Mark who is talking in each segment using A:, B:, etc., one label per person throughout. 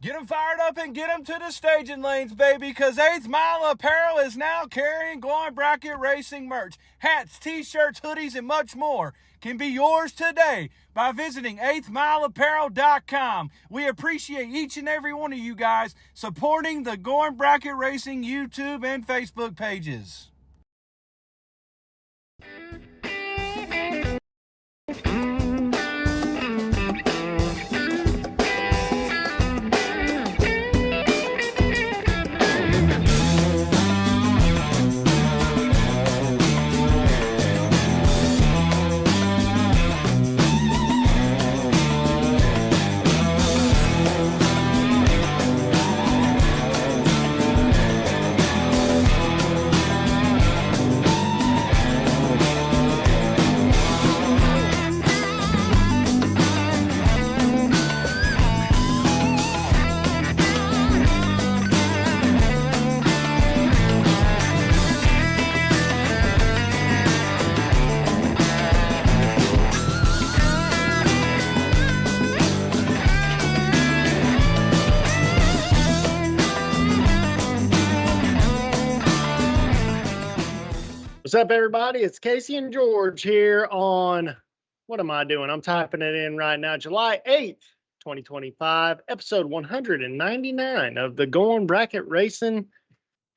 A: Get them fired up and get them to the staging lanes, baby, because 8th Mile Apparel is now carrying Going Bracket Racing merch. Hats, t-shirts, hoodies, and much more can be yours today by visiting 8thmileapparel.com. We appreciate each and every one of you guys supporting the Going Bracket Racing YouTube and Facebook pages.
B: What's up, everybody? It's Casey and George here on, what am I doing? I'm typing it in right now. July 8th, 2025, episode 199 of the Going Bracket Racing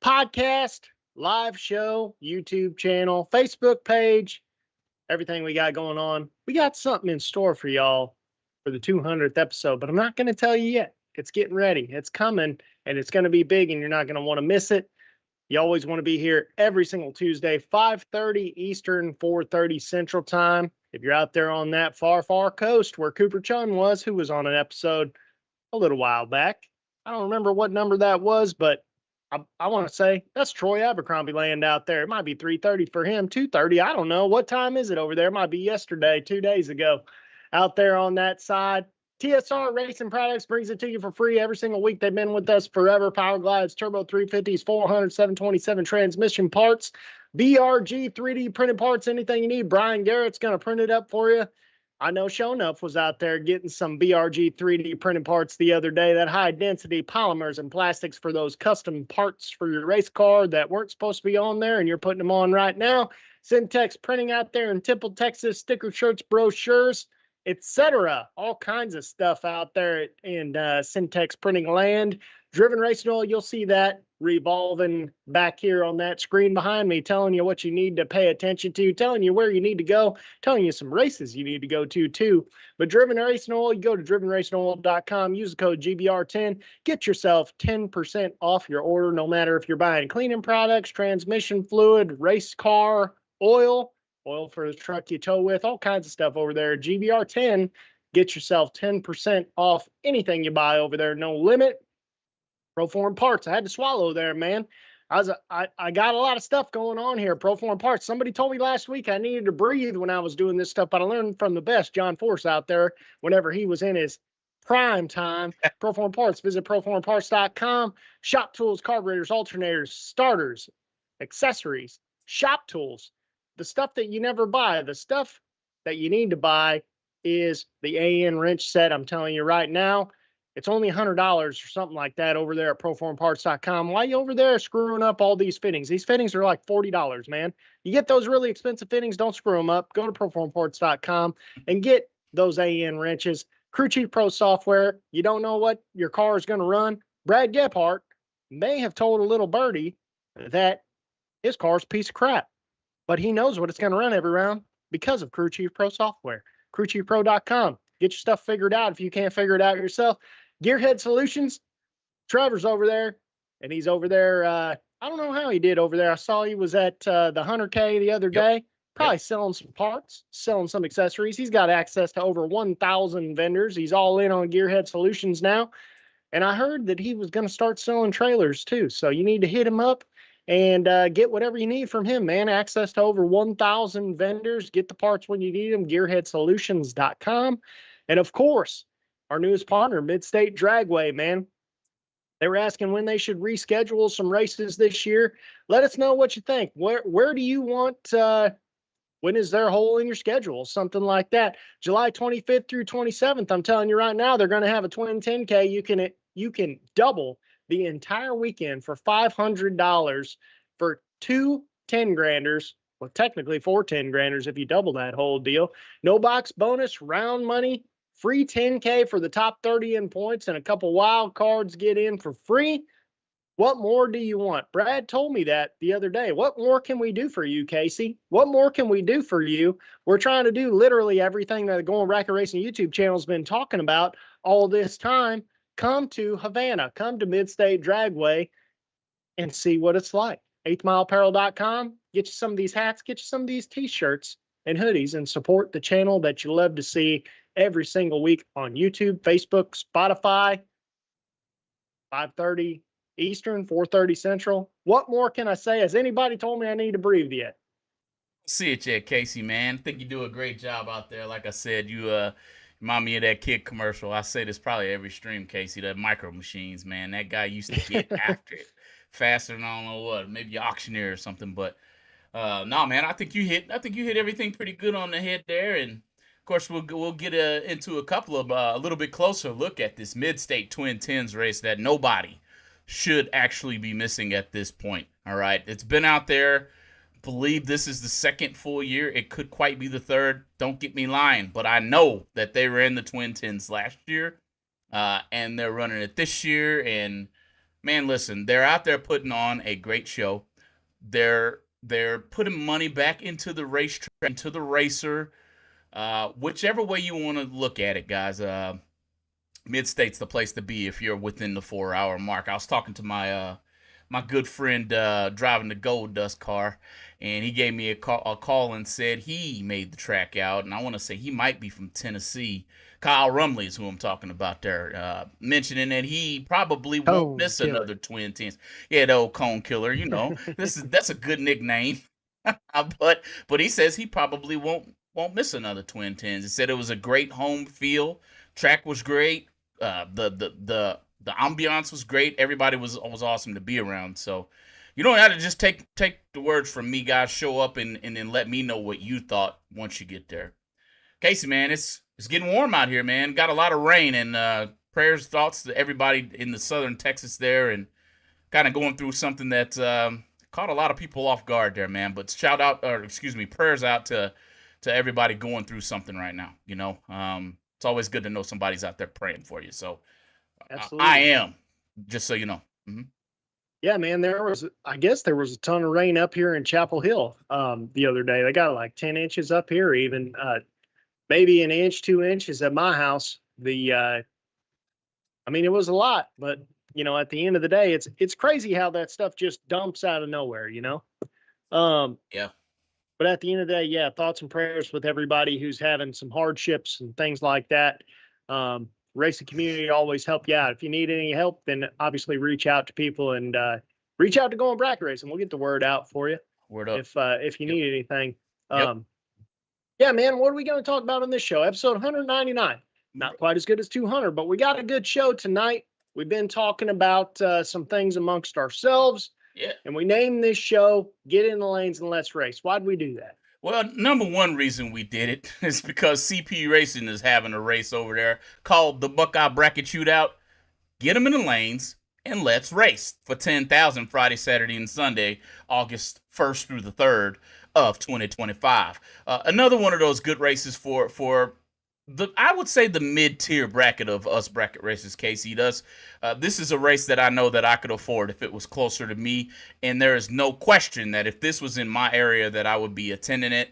B: podcast, live show, YouTube channel, Facebook page, everything we got going on. We got something in store for y'all for the 200th episode, but I'm not going to tell you yet. It's getting ready. It's coming, and it's going to be big, and you're not going to want to miss it. You always want to be here every single Tuesday, 5:30 Eastern, 4:30 Central Time. If you're out there on that far, far coast where Cooper Chun was, who was on an episode a little while back. I don't remember what number that was, but I want to say that's Troy Abercrombie land out there. It might be 3:30 for him, 2:30. I don't know. What time is it over there? It might be yesterday, 2 days ago. Out there on that side. TSR Racing Products brings it to you for free every single week. They've been with us forever. Power Glides, Turbo 350s, 400, 727 transmission parts, BRG 3D printed parts, anything you need. Brian Garrett's going to print it up for you. I know Shonuff was out there getting some BRG 3D printed parts the other day. That high density polymers and plastics for those custom parts for your race car that weren't supposed to be on there, and you're putting them on right now. Syntex Printing out there in Temple, Texas, sticker shirts, brochures, etc. All kinds of stuff out there in Syntex Printing land. Driven Racing Oil, you'll see that revolving back here on that screen behind me, telling you what you need to pay attention to, telling you where you need to go, telling you some races you need to go to too. But Driven Racing Oil, you go to drivenracingoil.com, use the code GBR10, get yourself 10% off your order, no matter if you're buying cleaning products, transmission fluid, race car, oil for the truck you tow with, all kinds of stuff over there. GBR10, get yourself 10% off anything you buy over there, no limit. Proform Parts, I had to swallow there, man. I got a lot of stuff going on here. Proform Parts. Somebody told me last week I needed to breathe when I was doing this stuff, but I learned from the best, John Force, out there whenever he was in his prime time. Proform Parts. Visit proformparts.com. Shop tools, carburetors, alternators, starters, accessories, shop tools. The stuff that you never buy, the stuff that you need to buy is the AN wrench set. I'm telling you right now, it's only $100 or something like that over there at proformparts.com. Why you over there screwing up all these fittings? These fittings are like $40, man. You get those really expensive fittings, don't screw them up. Go to proformparts.com and get those AN wrenches. Crew Chief Pro software. You don't know what your car is going to run. Brad Gephardt may have told a little birdie that his car's a piece of crap, but he knows what it's going to run every round because of Crew Chief Pro software. CrewChiefPro.com. Get your stuff figured out if you can't figure it out yourself. Gearhead Solutions. Trevor's over there, and he's over there. I don't know how he did over there. I saw he was at the 100K the other day, probably selling some parts, selling some accessories. He's got access to over 1,000 vendors. He's all in on Gearhead Solutions now. And I heard that he was going to start selling trailers too. So you need to hit him up and get whatever you need from him, man. Access to over 1,000 vendors. Get the parts when you need them. GearheadSolutions.com. And of course, our newest partner, Midstate Dragway, man. They were asking when they should reschedule some races this year. Let us know what you think. Where do you want, when is there a hole in your schedule? Something like that. July 25th through 27th, I'm telling you right now, they're going to have a twin 10K. you can double the entire weekend for $500 for two 10-granders. Well, technically 4 10-granders if you double that whole deal. No box bonus, round money, free 10K for the top 30 in points, and a couple wild cards get in for free. What more do you want? Brad told me that the other day. What more can we do for you, Casey? What more can we do for you? We're trying to do literally everything that the Going Bracket Racing YouTube channel has been talking about all this time. Come to Havana, come to Midstate Dragway and see what it's like. 8thmileapparel.com. Get you some of these hats, get you some of these t-shirts and hoodies, and support the channel that you love to see every single week on YouTube, Facebook, Spotify, 5:30 Eastern, 4:30 Central. What more can I say? Has anybody told me I need to breathe yet?
C: See it yet, Casey, man. I think you do a great job out there. Like I said, you remind me of that kid commercial. I say this probably every stream, Casey, the Micro Machines, man. That guy used to get after it faster than I don't know what, maybe auctioneer or something. But no, man, I think you hit everything pretty good on the head there. And of course, we'll get into a couple of a little bit closer look at this Mid-State Twin Tens race that nobody should actually be missing at this point. All right, it's been out there. Believe this is the second full year. It could quite be the third. Don't get me lying, but I know that they ran the Twin Tens last year, and they're running it this year. And man, listen, they're out there putting on a great show. They're putting money back into the racetrack, into the racer, whichever way you want to look at it, guys. Mid-State's the place to be if you're within the 4-hour mark. I was talking to my my good friend driving the Gold Dust car, and he gave me a call and said he made the track out, and I want to say he might be from Tennessee. Kyle Rumley is who I'm talking about there, mentioning that he probably won't miss another Twin Tens. Yeah, the old Cone Killer, you know. That's a good nickname. but he says he probably won't miss another Twin Tens. He said it was a great home feel. Track was great. The ambiance was great. Everybody was awesome to be around. So you don't have to just take the words from me, guys. Show up and then let me know what you thought once you get there. Casey, man, it's getting warm out here, man. Got a lot of rain, and prayers, thoughts to everybody in the southern Texas there, and kind of going through something that caught a lot of people off guard there, man. But prayers out to everybody going through something right now. You know, it's always good to know somebody's out there praying for you. So absolutely. I am, just so you know. Mm-hmm.
B: Yeah, man, I guess there was a ton of rain up here in Chapel Hill the other day. They got like 10 inches up here, even maybe an inch, 2 inches at my house. It was a lot, but you know, at the end of the day, it's crazy how that stuff just dumps out of nowhere, you know?
C: Yeah.
B: But at the end of the day, yeah, thoughts and prayers with everybody who's having some hardships and things like that. Racing community always help you out. If you need any help, then obviously reach out to people and reach out to Going Bracket Racing. We'll get the word out for you.
C: Word up.
B: If you need anything. Yeah, man, what are we going to talk about on this show? Episode 199. Not quite as good as 200, but we got a good show tonight. We've been talking about some things amongst ourselves.
C: Yeah.
B: And we named this show Get in the Lanes and Let's Race. Why'd we do that?
C: Well, number one reason we did it is because CP Racing is having a race over there called the Buckeye Bracket Shootout. Get them in the lanes and let's race for $10,000 Friday, Saturday, and Sunday, August 1st through the 3rd of 2025. Another one of those good races for I would say the mid-tier bracket of us bracket races, Casey does. This is a race that I know that I could afford if it was closer to me, and there is no question that if this was in my area that I would be attending it,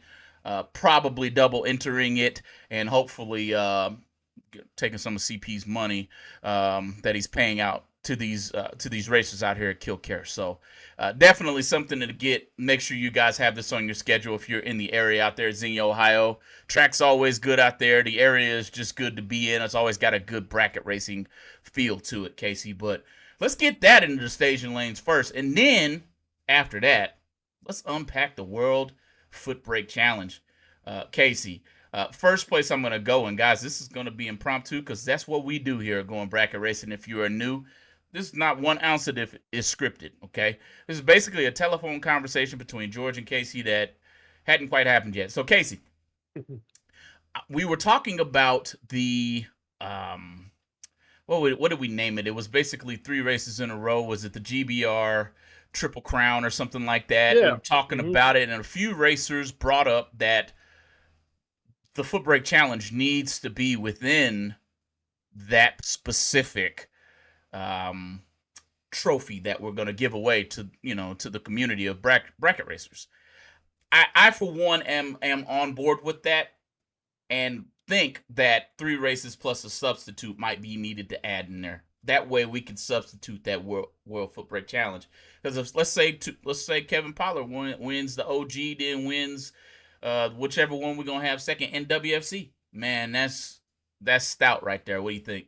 C: probably double entering it, and hopefully taking some of CP's money that he's paying out to these racers out here at Killcare. So definitely something to get. Make sure you guys have this on your schedule if you're in the area out there, Xenia, Ohio. Track's always good out there. The area is just good to be in. It's always got a good bracket racing feel to it, Casey. But let's get that into the staging lanes first. And then after that, let's unpack the World Footbreak Challenge. Casey, first place I'm going to go, and guys, this is going to be impromptu because that's what we do here at Going Bracket Racing. If you are new, this is not 1 ounce of it is scripted, okay? This is basically a telephone conversation between George and Casey that hadn't quite happened yet. So, Casey, we were talking about the what did we name it? It was basically 3 races in a row. Was it the GBR Triple Crown or something like that? We
B: Yeah.
C: were talking
B: Hmm.
C: about it, and a few racers brought up that the Footbreak Challenge needs to be within that specific um, trophy that we're going to give away to to the community of bracket racers. I for one am on board with that, and think that 3 races plus a substitute might be needed to add in there. That way we can substitute that World Footbreak Challenge. Because if let's say Kevin Pollard wins the OG, then wins whichever one we're gonna have second in WFC. Man, that's stout right there. What do you think?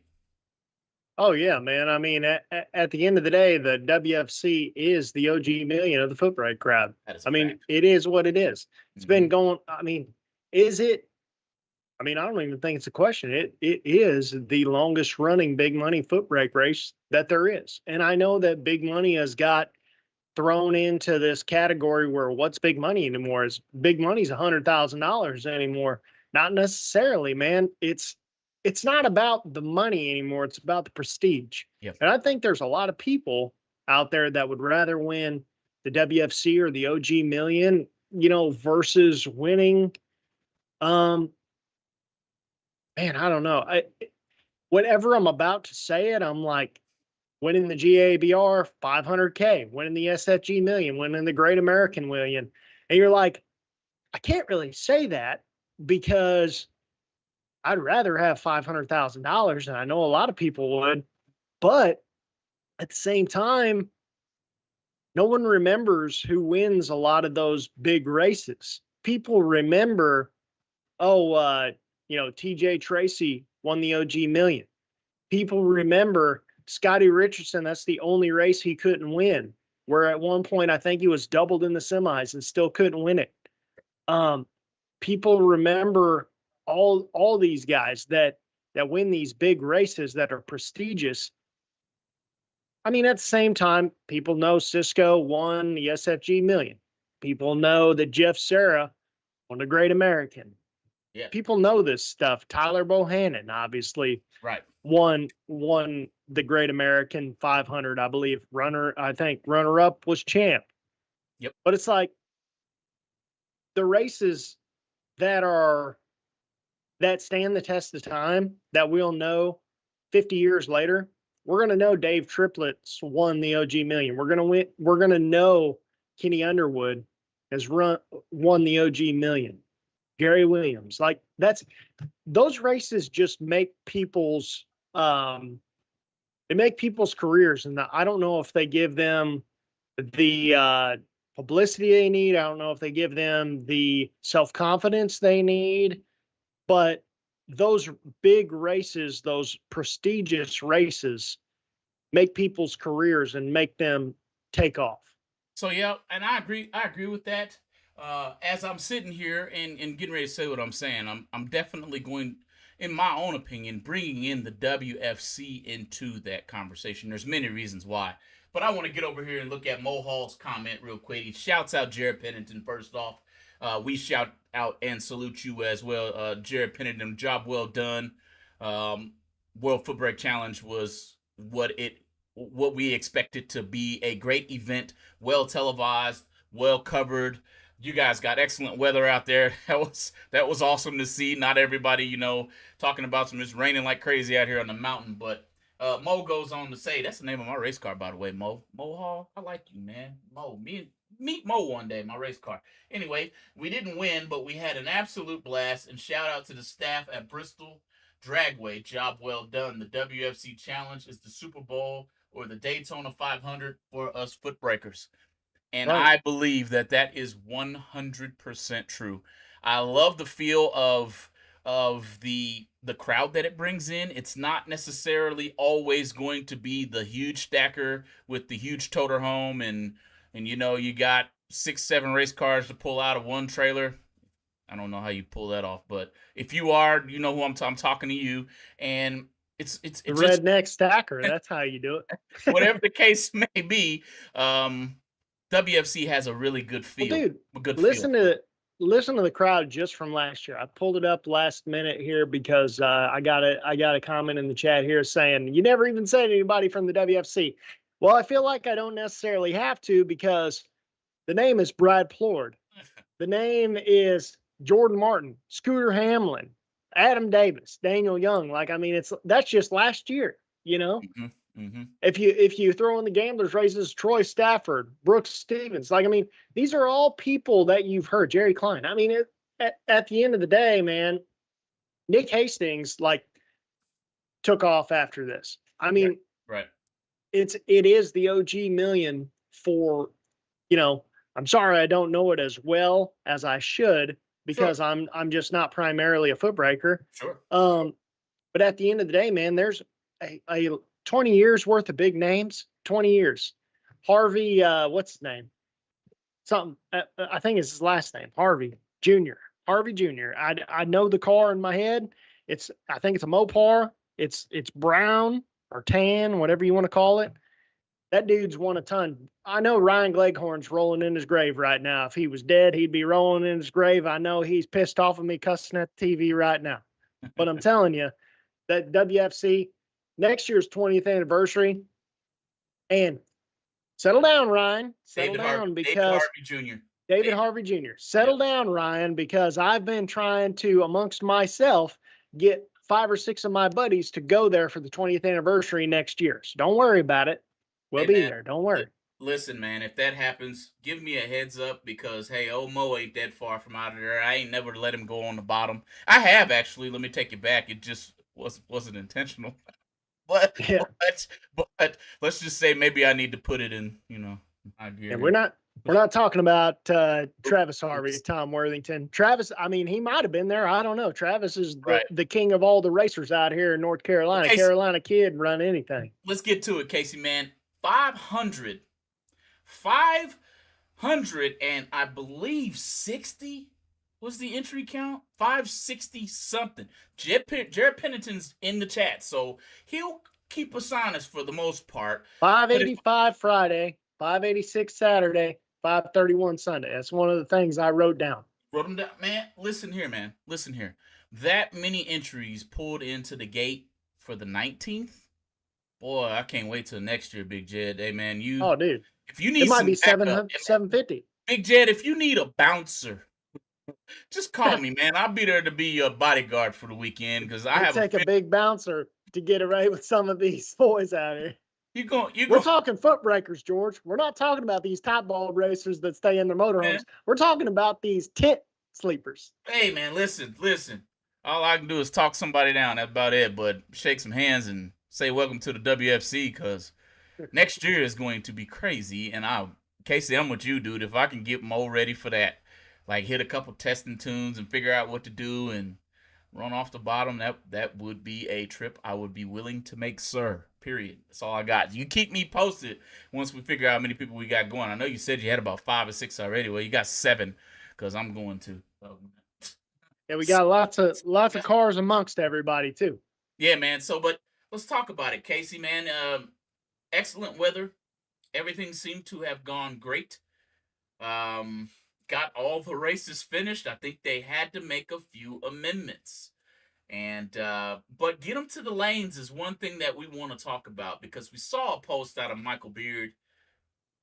B: Oh yeah, man. I mean, at the end of the day, the WFC is the OG million of the foot brake crowd.
C: That is a
B: I mean,
C: fact.
B: it is what it is. It's
C: Mhm.
B: been going. I mean, is it? I mean, I don't even think it's a question. It is the longest running big money foot brake race that there is. And I know that big money has got thrown into this category where what's big money anymore? Is big money's $100,000 anymore? Not necessarily, man. It's not about the money anymore. It's about the prestige.
C: Yep.
B: And I think there's a lot of people out there that would rather win the WFC or the OG million, versus winning. Man, I don't know. Whenever I'm about to say it, I'm like winning the GABR 500K, winning the SFG million, winning the Great American Million. And you're like, I can't really say that because I'd rather have $500,000, and I know a lot of people would. But at the same time, no one remembers who wins a lot of those big races. People remember, TJ Tracy won the OG million. People remember Scotty Richardson. That's the only race he couldn't win. Where at one point, I think he was doubled in the semis and still couldn't win it. People remember all these guys that win these big races that are prestigious. I mean, at the same time, people know Cisco won the SFG million. People know that Jeff Serra won the Great American.
C: Yeah.
B: People know this stuff. Tyler Bohannon obviously
C: Right.
B: won the Great American 500, I believe. Runner up was champ.
C: Yep.
B: But it's like the races that stand the test of time that we'll know 50 years later. We're going to know Dave Triplets won the OG million. We're going to know Kenny Underwood has won the OG million. Gary Williams, like those races just make people's careers, and I don't know if they give them the publicity they need. I don't know if they give them the self-confidence they need, but those big races, those prestigious races, make people's careers and make them take off.
C: So yeah, and I agree with that. As I'm sitting here and getting ready to say what I'm saying, I'm definitely going, in my own opinion, bringing in the WFC into that conversation. There's many reasons why, but I want to get over here and look at Mo Hall's comment real quick. He shouts out Jared Pennington first off. We shout out and salute you as well, Jared Pennington. Job well done. World Footbreak Challenge was what we expected to be, a great event, well televised, well covered. You guys got excellent weather out there. That was awesome to see. Not everybody, talking about it's raining like crazy out here on the mountain. But Mo goes on to say, that's the name of my race car, by the way, Mo. Mo Hall, I like you, man. Mo, meet Mo one day, my race car. Anyway, we didn't win, but we had an absolute blast. And shout out to the staff at Bristol Dragway. Job well done. The WFC Challenge is the Super Bowl or the Daytona 500 for us foot breakers. And
B: Right.
C: I believe that is 100% true. I love the feel of the crowd that it brings in. It's not necessarily always going to be the huge stacker with the huge toter home and you got 6-7 race cars to pull out of one trailer. I don't know how you pull that off, but if you are, you know who I'm talking to you. And it's
B: The
C: just
B: redneck stacker. That's how you do it.
C: whatever the case may be. WFC has a really good feel.
B: Well, dude,
C: a good
B: listen
C: feel.
B: listen to the crowd just from last year. I pulled it up last minute here because I got a comment in the chat here saying you never even said anybody from the WFC. Well, I feel like I don't necessarily have to because the name is Brad Plord. The name is Jordan Martin, Scooter Hamlin, Adam Davis, Daniel Young. Like, I mean, that's just last year, you know? If you throw in the gamblers races, Troy Stafford, Brooks Stevens, like, I mean, these are all people that you've heard. Jerry Klein. I mean, at the end of the day, man, Nick Hastings like took off after this. I mean,
C: right.
B: It is the OG million for, you know, I'm sorry I don't know it as well as I should because
C: Sure.
B: I'm just not primarily a foot breaker.
C: Sure.
B: But at the end of the day, man, there's a 20 years worth of big names, 20 years. Harvey, what's his name? Something, I think it's his last name, Harvey Jr. Harvey Jr. I know the car in my head. I think it's a Mopar. It's brown or tan, whatever you want to call it. That dude's won a ton. I know Ryan Gleghorn's rolling in his grave right now. If he was dead, he'd be rolling in his grave. I know he's pissed off at me cussing at the TV right now. But I'm telling you, that WFC, next year's 20th anniversary, and settle down, Ryan. Settle down because David Harvey Jr. Settle down, Ryan, because I've been trying to, amongst myself, get 5 or 6 of my buddies to go there for the 20th anniversary next year. So don't worry about it. We'll be there. Don't worry.
C: Listen, man, if that happens, give me a heads up because, hey, old Mo ain't that far from out of there. I ain't never let him go on the bottom. I have, actually. Let me take it back. It just wasn't intentional. But let's just say maybe I need to put it in, you know, my gear.
B: And we're not talking about Travis Harvey, Tom Worthington. Travis, I mean, he might have been there. I don't know. Travis is the king of all the racers out here in North Carolina. Casey, Carolina kid, run anything.
C: Let's get to it, Casey, man. 500 and I believe 60 was the entry count. 560 something. Jared Pennington's in the chat, so he'll keep us honest for the most part.
B: 585 Friday, 586 Saturday, 531 Sunday. That's one of the things I wrote down.
C: Wrote them down, man. Listen here, man. Listen here. That many entries pulled into the gate for the 19th. Boy, I can't wait till next year, Big Jed. Hey, man,
B: dude,
C: if you need,
B: it might be 750.
C: Big Jed, if you need a bouncer, just call me, man. I'll be there to be your bodyguard for the weekend because I have
B: take a big bouncer to get away with some of these boys out here. We're talking foot breakers, George. We're not talking about these top ball racers that stay in their motorhomes. We're talking about these tent sleepers.
C: Hey, man, listen. All I can do is talk somebody down. That's about it. But shake some hands and say welcome to the WFC because next year is going to be crazy. And Casey, I'm with you, dude. If I can get Mo ready for that, like hit a couple testing tunes and figure out what to do and run off the bottom, that would be a trip I would be willing to make, sir. Period. That's all I got. You keep me posted once we figure out how many people we got going. I know you said you had about 5 or 6 already. Well, you got 7 because I'm going to.
B: Yeah, we got lots of cars amongst everybody too.
C: Yeah, man. But let's talk about it, Casey, man. Excellent weather. Everything seemed to have gone great. Got all the races finished. I think they had to make a few amendments. And but get them to the lanes is one thing that we want to talk about because we saw a post out of Michael Beard.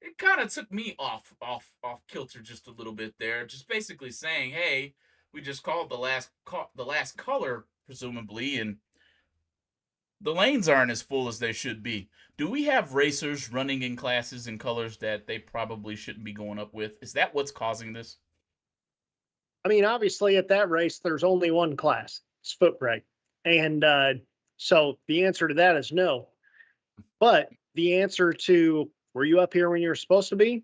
C: It kind of took me off kilter just a little bit there, just basically saying, "Hey, we just called the last color presumably, and the lanes aren't as full as they should be." Do we have racers running in classes and colors that they probably shouldn't be going up with? Is that what's causing this?
B: I mean, obviously at that race, there's only one class. It's Footbreak. And so the answer to that is no. But the answer to were you up here when you were supposed to be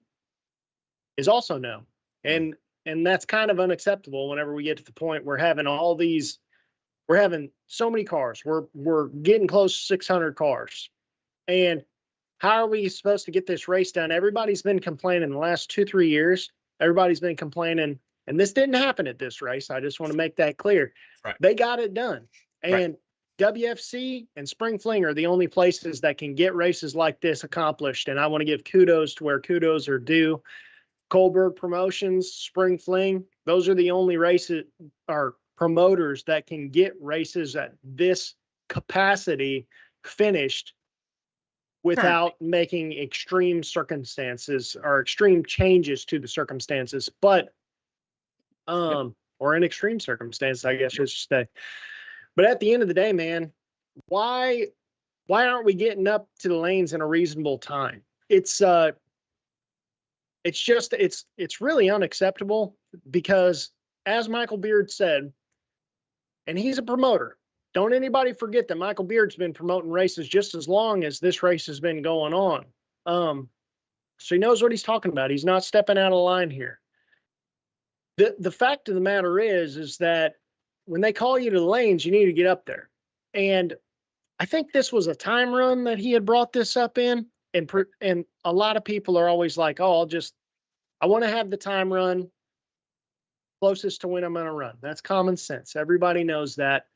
B: is also no. And that's kind of unacceptable whenever we get to the point we're having we're having so many cars. We're getting close to 600 cars. And how are we supposed to get this race done? Everybody's been complaining the last 2-3 years. Everybody's been complaining. And this didn't happen at this race. I just want to make that clear.
C: Right.
B: They got it done. And WFC and Spring Fling are the only places that can get races like this accomplished. And I want to give kudos to where kudos are due. Kohlberg Promotions, Spring Fling, Those are the only races or promoters that can get races at this capacity finished without making extreme circumstances or extreme changes to the circumstances. But or in extreme circumstances, I guess I should say. But at the end of the day, man, why aren't we getting up to the lanes in a reasonable time? It's really unacceptable because, as Michael Beard said, and he's a promoter. Don't anybody forget that Michael Beard's been promoting races just as long as this race has been going on. So he knows what he's talking about. He's not stepping out of line here. The fact of the matter is that when they call you to the lanes, you need to get up there. And I think this was a time run that he had brought this up in. And a lot of people are always like, oh, I want to have the time run closest to when I'm going to run. That's common sense. Everybody knows that.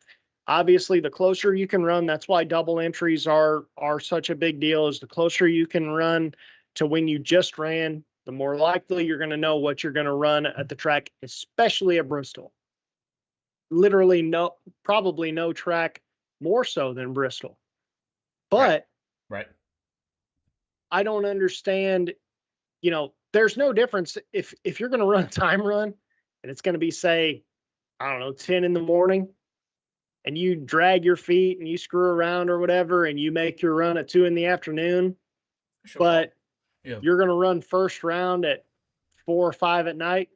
B: Obviously, the closer you can run, that's why double entries are such a big deal, is the closer you can run to when you just ran, the more likely you're going to know what you're going to run at the track, especially at Bristol. Literally probably no track more so than Bristol. But
C: right.
B: I don't understand, there's no difference if you're going to run a time run and it's going to be, say, I don't know, 10 in the morning, and you drag your feet and you screw around or whatever, and you make your run at 2 in the afternoon, but you're going to run first round at 4 or 5 at night.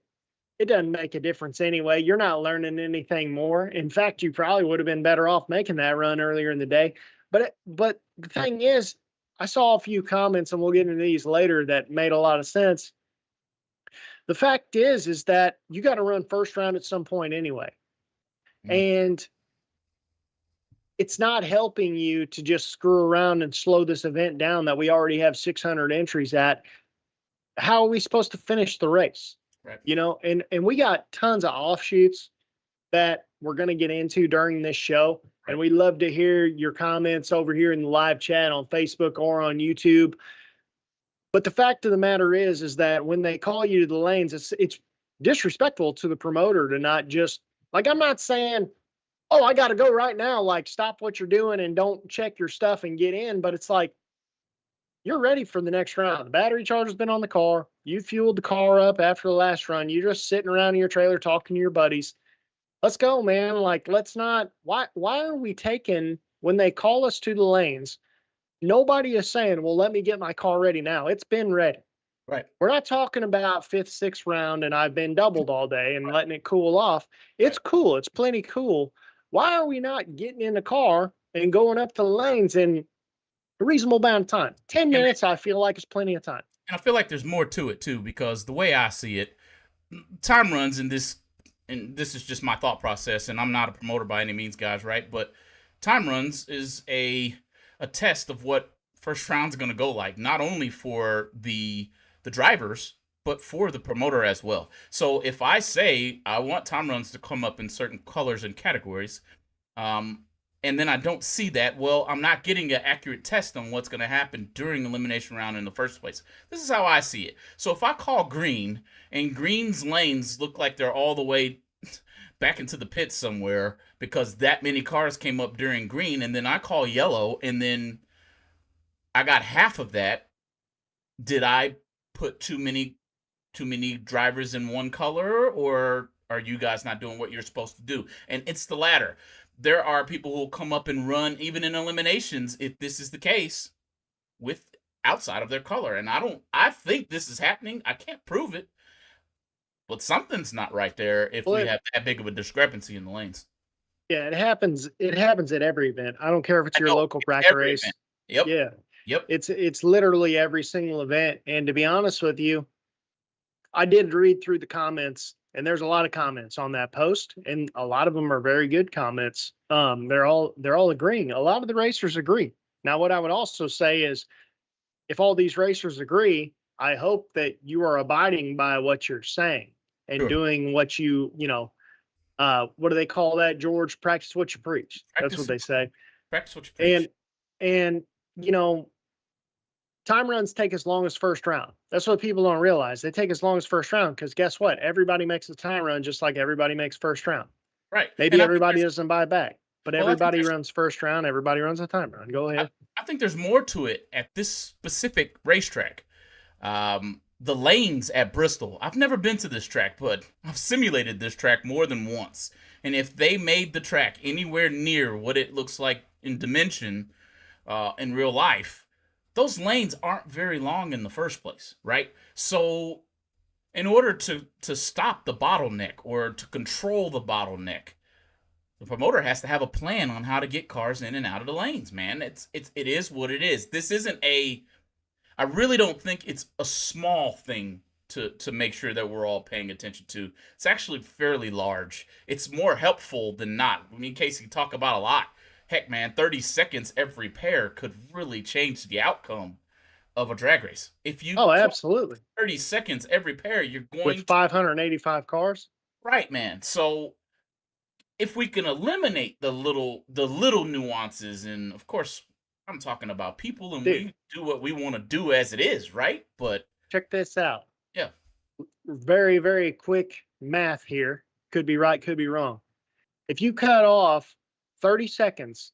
B: It doesn't make a difference anyway. You're not learning anything more. In fact, you probably would have been better off making that run earlier in the day. But the thing is, I saw a few comments, and we'll get into these later, that made a lot of sense. The fact is that you got to run first round at some point anyway. And it's not helping you to just screw around and slow this event down that we already have 600 entries at. How are we supposed to finish the race? Right. And we got tons of offshoots that we're going to get into during this show. Right. And we'd love to hear your comments over here in the live chat on Facebook or on YouTube. But the fact of the matter is that when they call you to the lanes, it's disrespectful to the promoter to not just, like, I'm not saying, oh, I got to go right now, like, stop what you're doing and don't check your stuff and get in. But it's like, you're ready for the next round. The battery charger's been on the car. You fueled the car up after the last run. You're just sitting around in your trailer talking to your buddies. Let's go, man. Like, let's not, why are we taking, when they call us to the lanes, nobody is saying, well, let me get my car ready now. It's been ready. Right. We're not talking about 5th, 6th round and I've been doubled all day and letting it cool off. It's cool. It's plenty cool. Why are we not getting in the car and going up to the lanes in a reasonable amount of time? 10 minutes, I feel like, is plenty of time.
C: And I feel like there's more to it, too, because the way I see it, time runs in this, and this is just my thought process, and I'm not a promoter by any means, guys, right? But time runs is a test of what first round's going to go like, not only for the drivers, but for the promoter as well. So if I say I want time runs to come up in certain colors and categories, and then I don't see that, well, I'm not getting an accurate test on what's going to happen during elimination round in the first place. This is how I see it. So if I call green, and green's lanes look like they're all the way back into the pits somewhere because that many cars came up during green, and then I call yellow, and then I got half of that, did I put too many drivers in one color, or are you guys not doing what you're supposed to do? And it's the latter. There are people who will come up and run even in eliminations, if this is the case, with outside of their color. And I think this is happening. I can't prove it, but something's not right there if we have that big of a discrepancy in the lanes.
B: Yeah, it happens. It happens at every event. I don't care if it's your local bracket race.
C: Event. Yep.
B: Yeah.
C: Yep.
B: It's literally every single event. And to be honest with you, I did read through the comments, and there's a lot of comments on that post, and a lot of them are very good comments. They're all agreeing. A lot of the racers agree. Now, what I would also say is, if all these racers agree, I hope that you are abiding by what you're saying and doing what what do they call that, George? Practice what you preach. That's what they say.
C: Practice what you preach.
B: And time runs take as long as first round. That's what people don't realize. They take as long as first round because guess what? Everybody makes a time run just like everybody makes first round.
C: Right.
B: Maybe everybody doesn't buy back, but
C: Well,
B: everybody runs first round. Everybody runs a time run. Go ahead.
C: I think there's more to it at this specific racetrack. The lanes at Bristol. I've never been to this track, but I've simulated this track more than once. And if they made the track anywhere near what it looks like in dimension in real life, those lanes aren't very long in the first place, right? So in order to stop the bottleneck or to control the bottleneck, the promoter has to have a plan on how to get cars in and out of the lanes, man. It is what it is. This isn't I really don't think it's a small thing to make sure that we're all paying attention to. It's actually fairly large. It's more helpful than not. I mean, Casey talk about a lot. Heck, man, 30 seconds every pair could really change the outcome of a drag race. If you
B: absolutely
C: 30 seconds every pair, you're going
B: with 585 cars.
C: Right, man. So if we can eliminate the little nuances, and of course I'm talking about people and we do what we want to do as it is, right? But
B: check this out.
C: Yeah.
B: Very, very quick math here. Could be right, could be wrong. If you cut off 30 seconds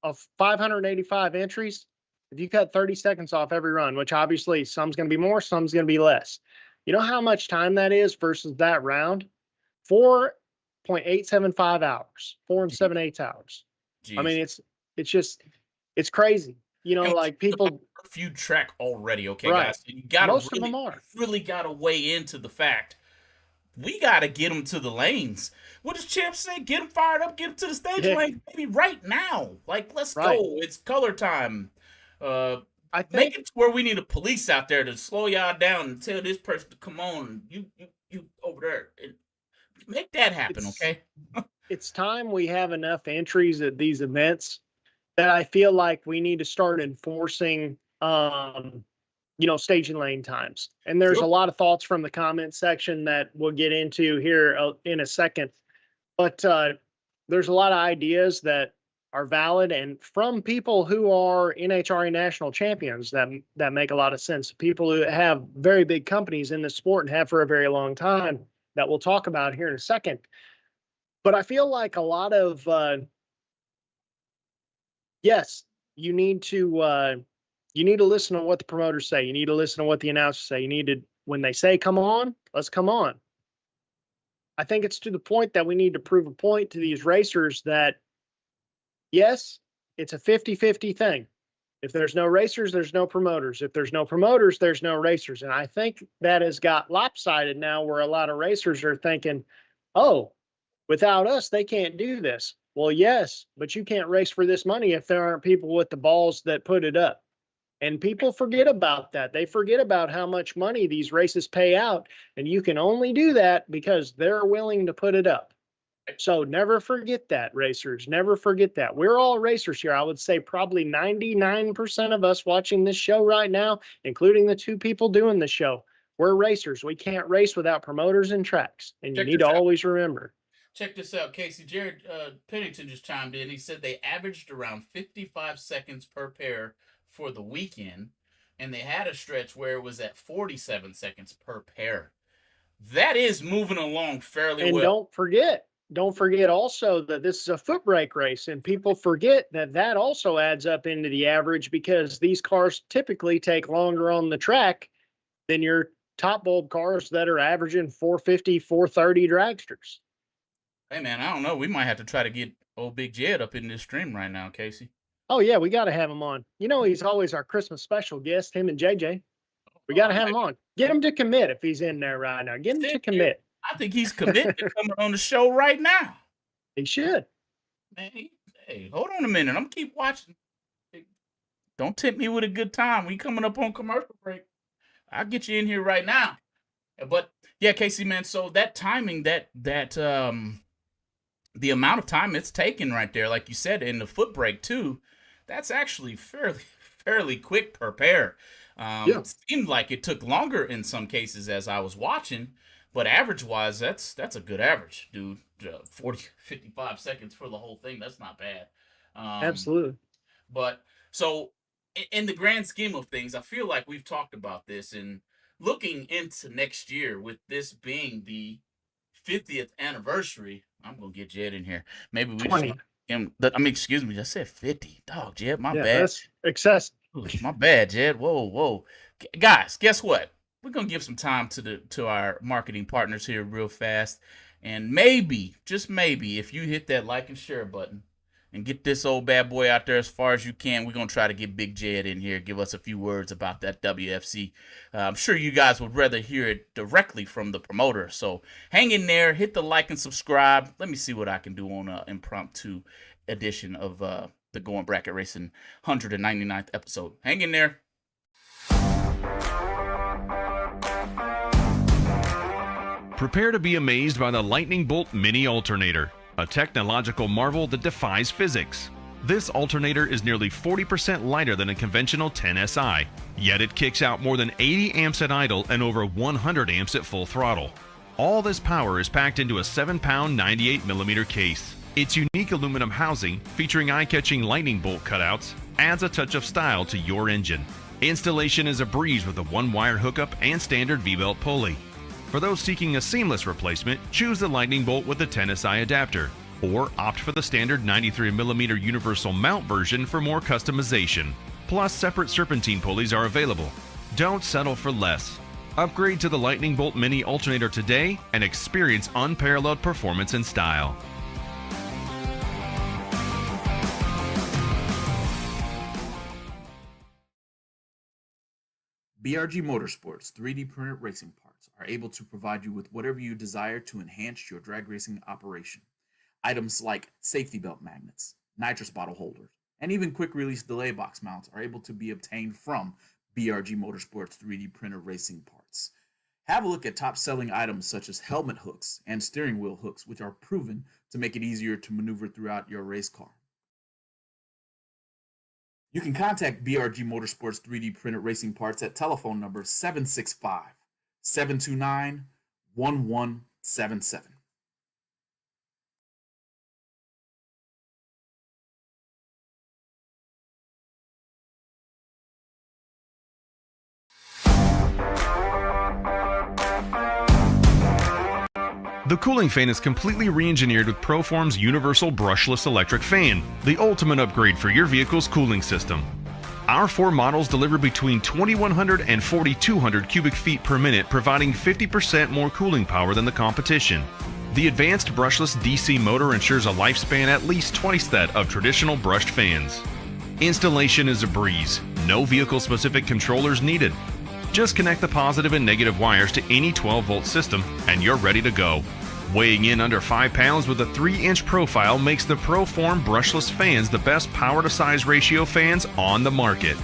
B: of 585 entries, if you cut 30 seconds off every run, which obviously some's going to be more, some's going to be less. You know how much time that is versus that round? 4.875 hours, 4 and 7/8 hours. Jeez. I mean, it's crazy. You know, like people
C: feud track already, okay,
B: right.
C: guys. You gotta
B: Most of them are.
C: Really gotta weigh into the fact we gotta get them to the lanes. What does Champ say? Get them fired up, get them to the stage lane, maybe right now. Like, let's go. It's color time. I think make it to where we need a police out there to slow y'all down and tell this person to come on. You over there. Make that happen, okay?
B: It's time we have enough entries at these events that I feel like we need to start enforcing, stage and lane times. And there's a lot of thoughts from the comment section that we'll get into here in a second. But there's a lot of ideas that are valid and from people who are NHRA national champions that make a lot of sense. People who have very big companies in this sport and have for a very long time that we'll talk about here in a second. But I feel like a lot of yes, you need to listen to what the promoters say. You need to listen to what the announcers say. You need to, when they say come on, let's come on. I think it's to the point that we need to prove a point to these racers that yes, it's a 50-50 thing. If there's no racers, there's no promoters. If there's no promoters, there's no racers. And I think that has got lopsided now where a lot of racers are thinking, oh, without us, they can't do this. Well, yes, but you can't race for this money if there aren't people with the balls that put it up. And people forget about that. They forget about how much money these races pay out. And you can only do that because they're willing to put it up. So never forget that, racers. Never forget that. We're all racers here. I would say probably 99% of us watching this show right now, including the two people doing the show, we're racers. We can't race without promoters and tracks. And you need to always remember.
C: Check this out, Casey. Jared Pennington just chimed in. He said they averaged around 55 seconds per pair for the weekend, and they had a stretch where it was at 47 seconds per pair. That is moving along fairly well.
B: And don't forget also that this is a Footbreak race, and people forget that also adds up into the average because these cars typically take longer on the track than your top bulb cars that are averaging 450, 430 dragsters.
C: Hey, man, I don't know. We might have to try to get old Big Jed up in this stream right now, Casey.
B: Oh, yeah, we got to have him on. You know, he's always our Christmas special guest, him and JJ. We got to have him on. Get him to commit if he's in there right now. Get him to commit.
C: I think he's committed to coming on the show right now.
B: He should.
C: Man, hey, hold on a minute. I'm going to keep watching. Don't tempt me with a good time. We coming up on commercial break. I'll get you in here right now. But, yeah, Casey, man, so that timing, the amount of time it's taken right there, like you said, in the Footbreak too, that's actually fairly quick per pair. It seemed like it took longer in some cases as I was watching, but average-wise, that's a good average, dude. 55 seconds for the whole thing, that's not bad.
B: Absolutely.
C: But, so, in the grand scheme of things, I feel like we've talked about this, and looking into next year with this being the 50th anniversary. I'm gonna get Jed in here. Maybe we just
B: 20.
C: excuse me, I said 50. Dog, Jed, my
B: Yeah,
C: bad.
B: that's excessive.
C: My bad, Jed. Whoa. Guys, guess what? We're gonna give some time to our marketing partners here real fast. And maybe, just maybe, if you hit that like and share button and get this old bad boy out there as far as you can, we're gonna try to get Big Jed in here, give us a few words about that WFC. I'm sure you guys would rather hear it directly from the promoter. So hang in there, hit the like and subscribe. Let me see what I can do on an impromptu edition of the Going Bracket Racing 199th episode. Hang in there.
D: Prepare to be amazed by the Lightning Bolt Mini Alternator, a technological marvel that defies physics. This alternator is nearly 40% lighter than a conventional 10SI, yet it kicks out more than 80 amps at idle and over 100 amps at full throttle. All this power is packed into a 7-pound 98mm case. Its unique aluminum housing, featuring eye-catching lightning bolt cutouts, adds a touch of style to your engine. Installation is a breeze with a one-wire hookup and standard V-belt pulley. For those seeking a seamless replacement, choose the Lightning Bolt with the 10SI adapter, or opt for the standard 93mm universal mount version for more customization. Plus, separate serpentine pulleys are available. Don't settle for less. Upgrade to the Lightning Bolt Mini Alternator today and experience unparalleled performance and style.
C: BRG Motorsports 3D printed racing parts are able to provide you with whatever you desire to enhance your drag racing operation. Items like safety belt magnets, nitrous bottle holders, and even quick release delay box mounts are able to be obtained from BRG Motorsports 3D printed racing parts. Have a look at top selling items such as helmet hooks and steering wheel hooks, which are proven to make it easier to maneuver throughout your race car. You can contact BRG Motorsports 3D printed racing parts at telephone number 765-729-1177.
D: The cooling fan is completely re-engineered with Proform's universal brushless electric fan, the ultimate upgrade for your vehicle's cooling system. Our 4 models deliver between 2,100 and 4,200 cubic feet per minute, providing 50% more cooling power than the competition. The advanced brushless DC motor ensures a lifespan at least twice that of traditional brushed fans. Installation is a breeze, no vehicle-specific controllers needed. Just connect the positive and negative wires to any 12-volt system and you're ready to go. Weighing in under 5 pounds with a 3-inch profile makes the Proform brushless fans the best power-to-size ratio fans on the market.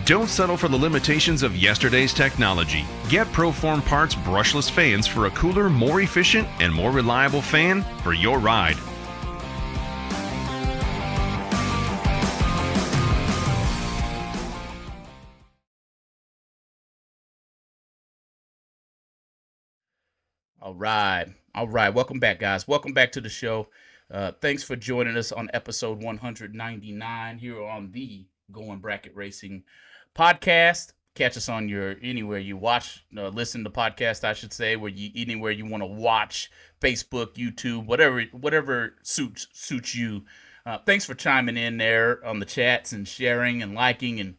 D: Don't settle for the limitations of yesterday's technology. Get Proform Parts brushless fans for a cooler, more efficient, and more reliable fan for your ride.
C: All right. Welcome back, guys. Welcome back to the show. Thanks for joining us on episode 199 here on the Going Bracket Racing podcast. Catch us on your anywhere you watch, listen to podcast, I should say, anywhere you want to watch, Facebook, YouTube, whatever suits you. Thanks for chiming in there on the chats and sharing and liking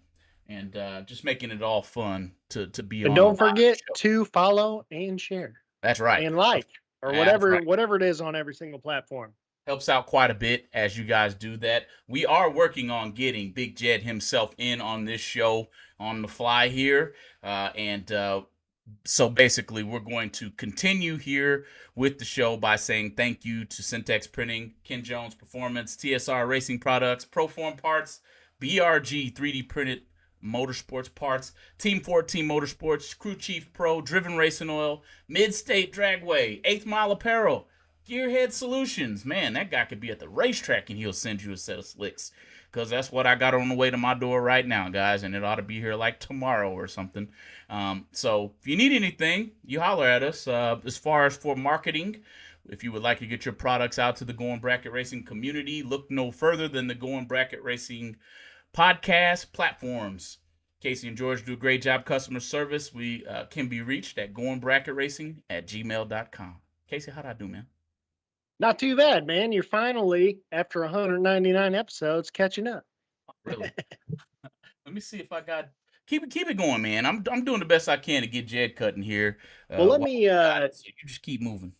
C: and just making it all fun to be on.
B: And don't forget to follow and share.
C: That's right.
B: And like, or whatever it is on every single platform.
C: Helps out quite a bit as you guys do that. We are working on getting Big Jed himself in on this show on the fly here. So basically, we're going to continue here with the show by saying thank you to Syntex Printing, Ken Jones Performance, TSR Racing Products, Proform Parts, BRG 3D Printed Motorsports Parts, Team 14 Motorsports, Crew Chief Pro, Driven Racing Oil, Mid-State Dragway, 8th Mile Apparel, Gearhead Solutions. Man, that guy could be at the racetrack and he'll send you a set of slicks, because that's what I got on the way to my door right now, guys, and it ought to be here like tomorrow or something. So if you need anything, you holler at us. As far as for marketing, if you would like to get your products out to the Going Bracket Racing community, look no further than the Going Bracket Racing podcast platforms. Casey and George do a great job customer service. We can be reached at goingbracketracing@gmail.com. Casey, how'd I do, man?
B: Not too bad, man. You're finally, after 199 episodes, catching up.
C: Really? Let me see if I got keep it going, man. I'm doing the best I can to get Jed cutting here.
B: Well, let me
C: you just keep moving.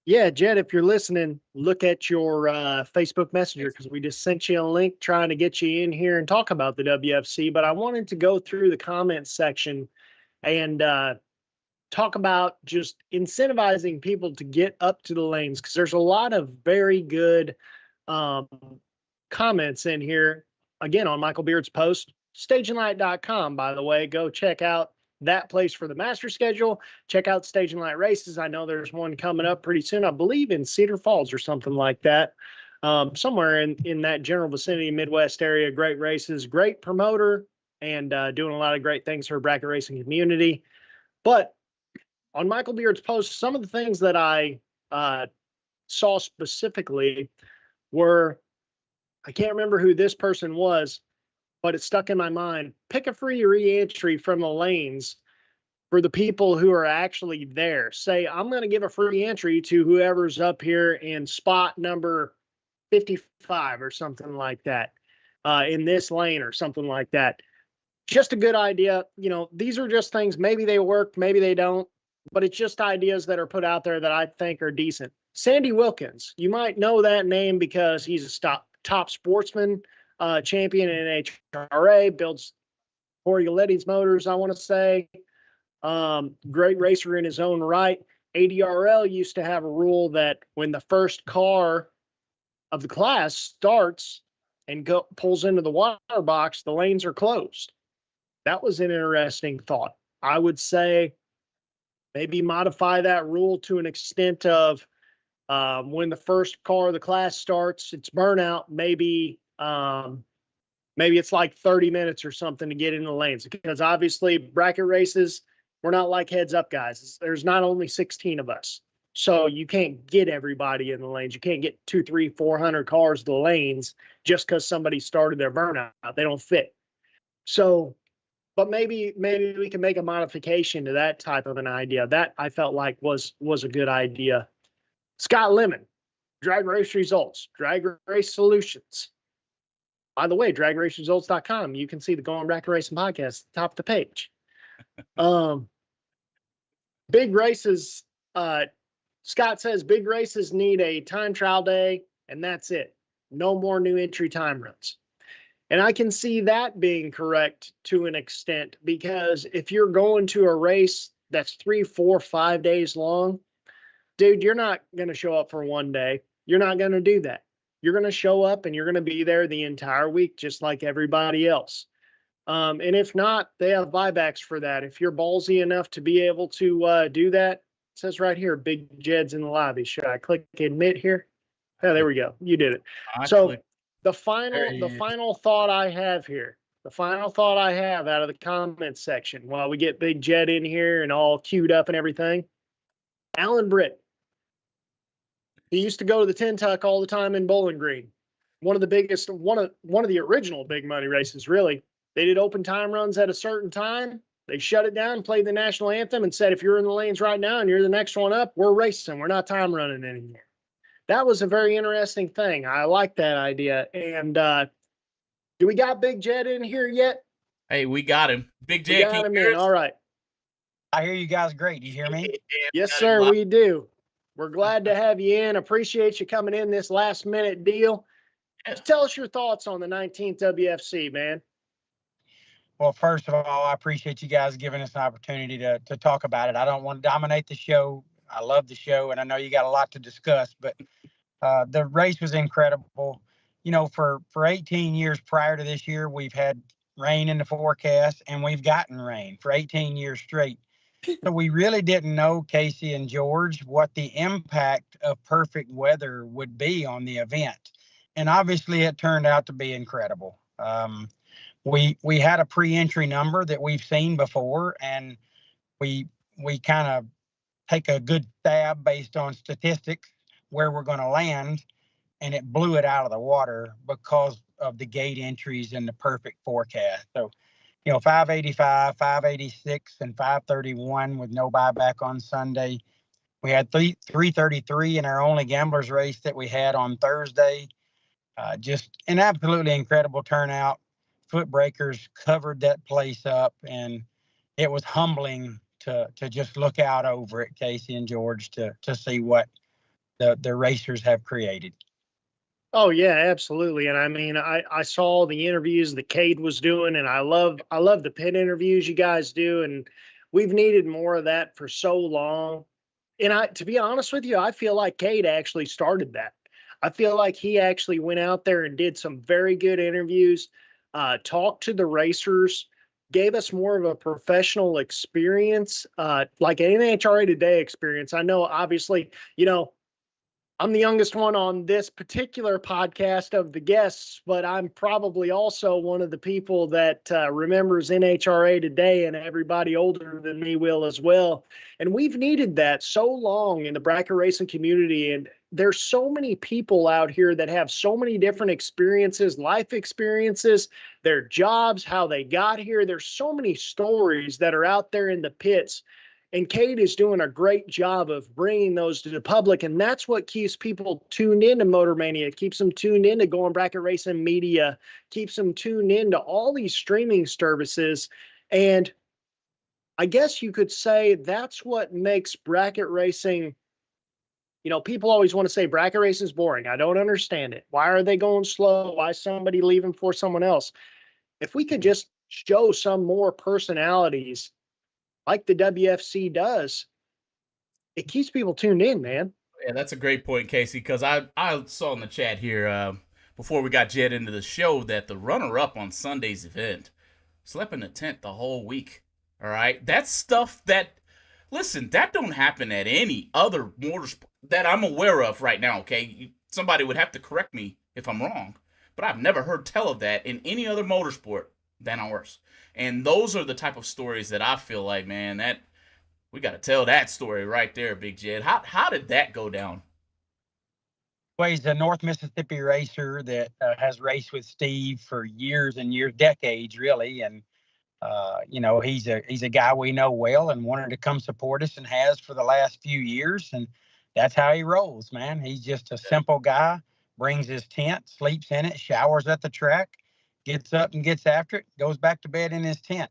B: Yeah, Jed, if you're listening, look at your Facebook Messenger, because we just sent you a link trying to get you in here and talk about the WFC. But I wanted to go through the comments section and talk about just incentivizing people to get up to the lanes, because there's a lot of very good comments in here. Again, on Michael Beard's post, stageandlight.com, by the way. Go check out that place for the master schedule. Check out Stage and Light races. I know there's one coming up pretty soon, I believe in Cedar Falls or something like that. Somewhere in that general vicinity, Midwest area. Great races, great promoter, and doing a lot of great things for bracket racing community. But on Michael Beard's post, some of the things that I saw specifically were, I can't remember who this person was, but it stuck in my mind. Pick a free re-entry from the lanes for the people who are actually there. Say, I'm going to give a free entry to whoever's up here in spot number 55 or something like that, in this lane or something like that. Just a good idea. You know, these are just things, maybe they work, maybe they don't, but it's just ideas that are put out there that I think are decent. Sandy Wilkins, you might know that name because he's a top sportsman, champion in NHRA, builds Corioletti's motors, I want to say. Great racer in his own right. ADRL used to have a rule that when the first car of the class starts and pulls into the water box, the lanes are closed. That was an interesting thought. I would say maybe modify that rule to an extent of when the first car of the class starts, it's burnout, maybe it's like 30 minutes or something to get in the lanes, because obviously bracket races, we're not like heads up guys. There's not only 16 of us. So you can't get everybody in the lanes. You can't get 200, 300, 400 cars to the lanes just because somebody started their burnout. They don't fit. So, but maybe we can make a modification to that type of an idea. That I felt like was a good idea. Scott Lemon, Drag Race Results, Drag Race Solutions. By the way, dragraceresults.com. You can see the Going Bracket Racing podcast at the top of the page. Big races. Scott says big races need a time trial day, and that's it. No more new entry time runs. And I can see that being correct to an extent, because if you're going to a race that's 3, 4, 5 days long, dude, you're not going to show up for one day. You're not going to do that. You're going to show up and you're going to be there the entire week, just like everybody else. And if not, they have buybacks for that. If you're ballsy enough to be able to do that, it says right here, Big Jed's in the lobby. Should I click admit here? Oh, there we go. You did it. So the final thought I have here, the final thought I have out of the comments section while we get Big Jed in here and all queued up and everything. Alan Britt. He used to go to the Tin Tuck all the time in Bowling Green. One of the original big money races, really. They did open time runs at a certain time. They shut it down, played the national anthem, and said, if you're in the lanes right now and you're the next one up, we're racing. We're not time running anymore. That was a very interesting thing. I like that idea. And do we got Big Jed in here yet?
C: Hey, we got him. Big Jed,
B: got him in. All right.
E: I hear you guys great. Do you hear me?
B: Yes, sir, we do. We're glad to have you in. Appreciate you coming in this last minute deal. Just tell us your thoughts on the 19th WFC, man.
E: Well, first of all, I appreciate you guys giving us an opportunity to talk about it. I don't want to dominate the show. I love the show, and I know you got a lot to discuss, but the race was incredible. You know, for 18 years prior to this year, we've had rain in the forecast, and we've gotten rain for 18 years straight. So we really didn't know, Casey and George, what the impact of perfect weather would be on the event. And obviously it turned out to be incredible. We had a pre-entry number that we've seen before, and we kind of take a good stab based on statistics where we're going to land, and it blew it out of the water because of the gate entries and the perfect forecast. So, 585, 586, and 531 with no buyback on Sunday. We had 333 in our only gamblers race that we had on Thursday. Just an absolutely incredible turnout. Footbreakers covered that place up, and it was humbling to just look out over it, Casey and George, to see what the racers have created.
B: Oh yeah, absolutely. And I mean, I saw the interviews that Cade was doing, and I love the pit interviews you guys do, and we've needed more of that for so long. And to be honest with you, I feel like Cade actually started that. I feel like he actually went out there and did some very good interviews, talked to the racers, gave us more of a professional experience, like an NHRA Today experience. I know, obviously, I'm the youngest one on this particular podcast of the guests, but I'm probably also one of the people that remembers NHRA Today, and everybody older than me will as well. And we've needed that so long in the bracket racing community. And there's so many people out here that have so many different experiences, life experiences, their jobs, how they got here. There's so many stories that are out there in the pits. And Cade is doing a great job of bringing those to the public. And that's what keeps people tuned into Motor Mania, keeps them tuned into Going Bracket Racing Media, keeps them tuned into all these streaming services. And I guess you could say that's what makes bracket racing, people always want to say bracket racing is boring. I don't understand it. Why are they going slow? Why is somebody leaving for someone else? If we could just show some more personalities like the WFC does, it keeps people tuned in, man.
C: Yeah, that's a great point, Casey, because I saw in the chat here before we got Jed into the show that the runner-up on Sunday's event slept in the tent the whole week. All right? That's stuff that, listen, that don't happen at any other motorsport that I'm aware of right now, okay? Somebody would have to correct me if I'm wrong, but I've never heard tell of that in any other motorsport than ours. And those are the type of stories that I feel like, man, that we got to tell that story right there, Big Jed. How did that go down?
E: Well, he's a North Mississippi racer that has raced with Steve for years and years, decades, really. And, he's a guy we know well and wanted to come support us and has for the last few years. And that's how he rolls, man. He's just a simple guy, brings his tent, sleeps in it, showers at the track, gets up and gets after it, goes back to bed in his tent.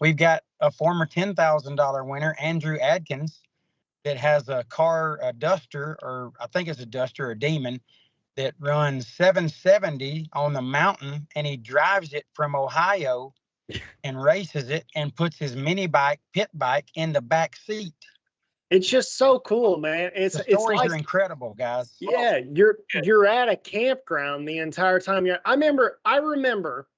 E: We've got a former $10,000 winner, Andrew Adkins, that has a car, a Duster, or I think it's a Duster or Demon, that runs 770 on the mountain, and he drives it from Ohio and races it and puts his pit bike in the back seat.
B: It's just so cool, man.
E: The stories are incredible, guys.
B: Yeah, you're at a campground the entire time. I remember,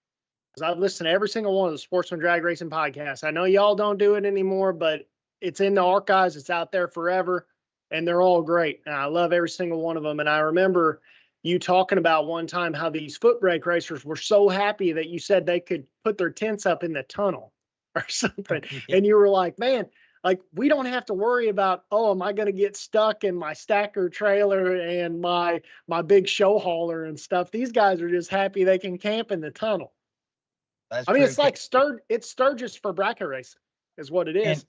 B: because I've listened to every single one of the Sportsman Drag Racing podcasts. I know y'all don't do it anymore, but it's in the archives. It's out there forever, and they're all great. And I love every single one of them. And I remember you talking about one time how these Footbreak racers were so happy that you said they could put their tents up in the tunnel or something. And you were like, man, like, we don't have to worry about, am I going to get stuck in my stacker trailer and my big show hauler and stuff. These guys are just happy they can camp in the tunnel. It's like it's Sturgis for bracket racing is what it is.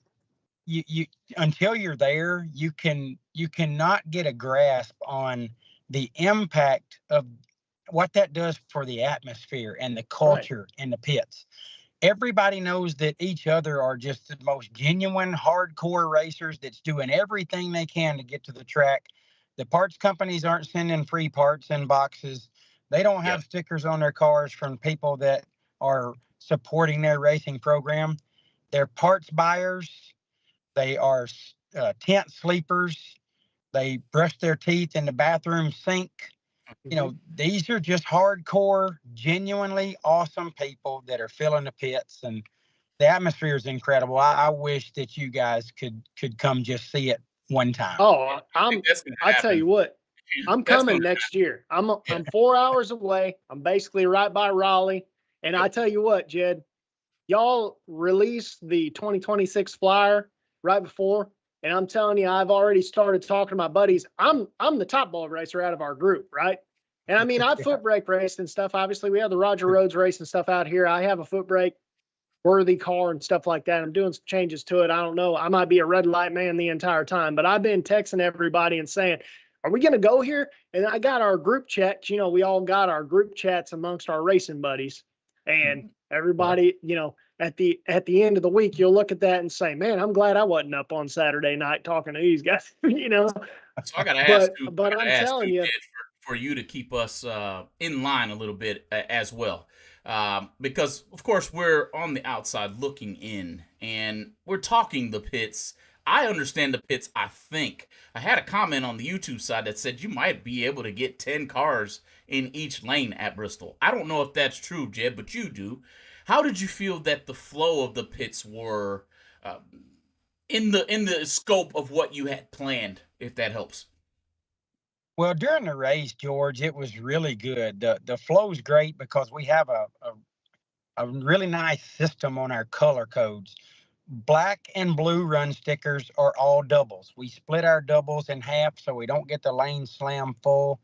E: And you until you're there, you cannot get a grasp on the impact of what that does for the atmosphere and the culture in the pits. Everybody knows that each other are just the most genuine, hardcore racers that's doing everything they can to get to the track. The parts companies aren't sending free parts in boxes. They don't have stickers on their cars from people that are supporting their racing program. They're parts buyers. They are tent sleepers. They brush their teeth in the bathroom sink. These are just hardcore, genuinely awesome people that are filling the pits, and the atmosphere is incredible. I wish that you guys could come just see it one time.
B: Oh, I tell you what, I'm coming next year. I'm 4 hours away. I'm basically right by Raleigh. And I tell you what, Jed, y'all released the 2026 flyer right before. And I'm telling you, I've already started talking to my buddies. I'm the top ball racer out of our group, right? And I mean, I've foot brake raced and stuff. Obviously, we have the Roger Rhodes race and stuff out here. I have a foot brake worthy car and stuff like that. I'm doing some changes to it. I don't know. I might be a red light man the entire time, but I've been texting everybody and saying, are we going to go here? And I got our group chats. We all got our group chats amongst our racing buddies, and everybody, at the end of the week, you'll look at that and say, man, I'm glad I wasn't up on Saturday night talking to these guys,
C: So I got to ask you,
B: but I'm telling you,
C: Jed, for you to keep us in line a little bit as well. Because, of course, we're on the outside looking in, and we're talking the pits. I understand the pits, I think. I had a comment on the YouTube side that said you might be able to get 10 cars in each lane at Bristol. I don't know if that's true, Jed, but you do. How did you feel that the flow of the pits were in the scope of what you had planned, if that helps?
E: Well, during the race, George, it was really good. The flow's great because we have a really nice system on our color codes. Black and blue run stickers are all doubles. We split our doubles in half so we don't get the lane slam full.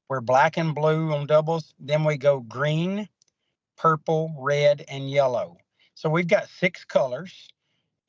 E: We're black and blue on doubles. Then we go green, purple, red, and yellow. So we've got 6 colors,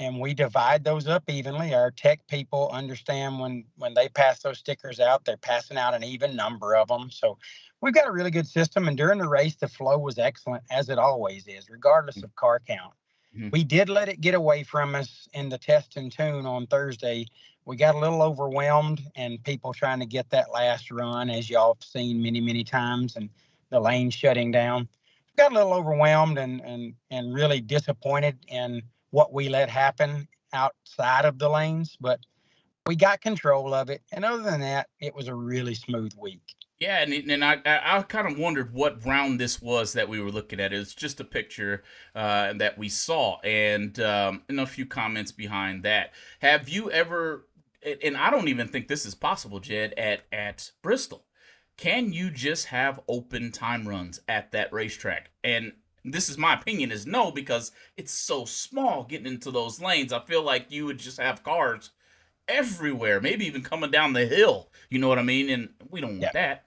E: and we divide those up evenly. Our tech people understand when they pass those stickers out, they're passing out an even number of them. So we've got a really good system. And during the race, the flow was excellent, as it always is, regardless of car count. Mm-hmm. We did let it get away from us in the test and tune on Thursday. We got a little overwhelmed, and people trying to get that last run, as y'all have seen many, many times, and the lane shutting down. Got a little overwhelmed and really disappointed in what we let happen outside of the lanes, but we got control of it. And other than that, it was a really smooth week.
C: Yeah, and I kind of wondered what round this was that we were looking at. It's just a picture that we saw, and a few comments behind that. Have you ever, and I don't even think this is possible, Jed, at Bristol, can you just have open time runs at that racetrack? And this is my opinion, is no, because it's so small getting into those lanes. I feel like you would just have cars everywhere, maybe even coming down the hill. You know what I mean? And we don't want that.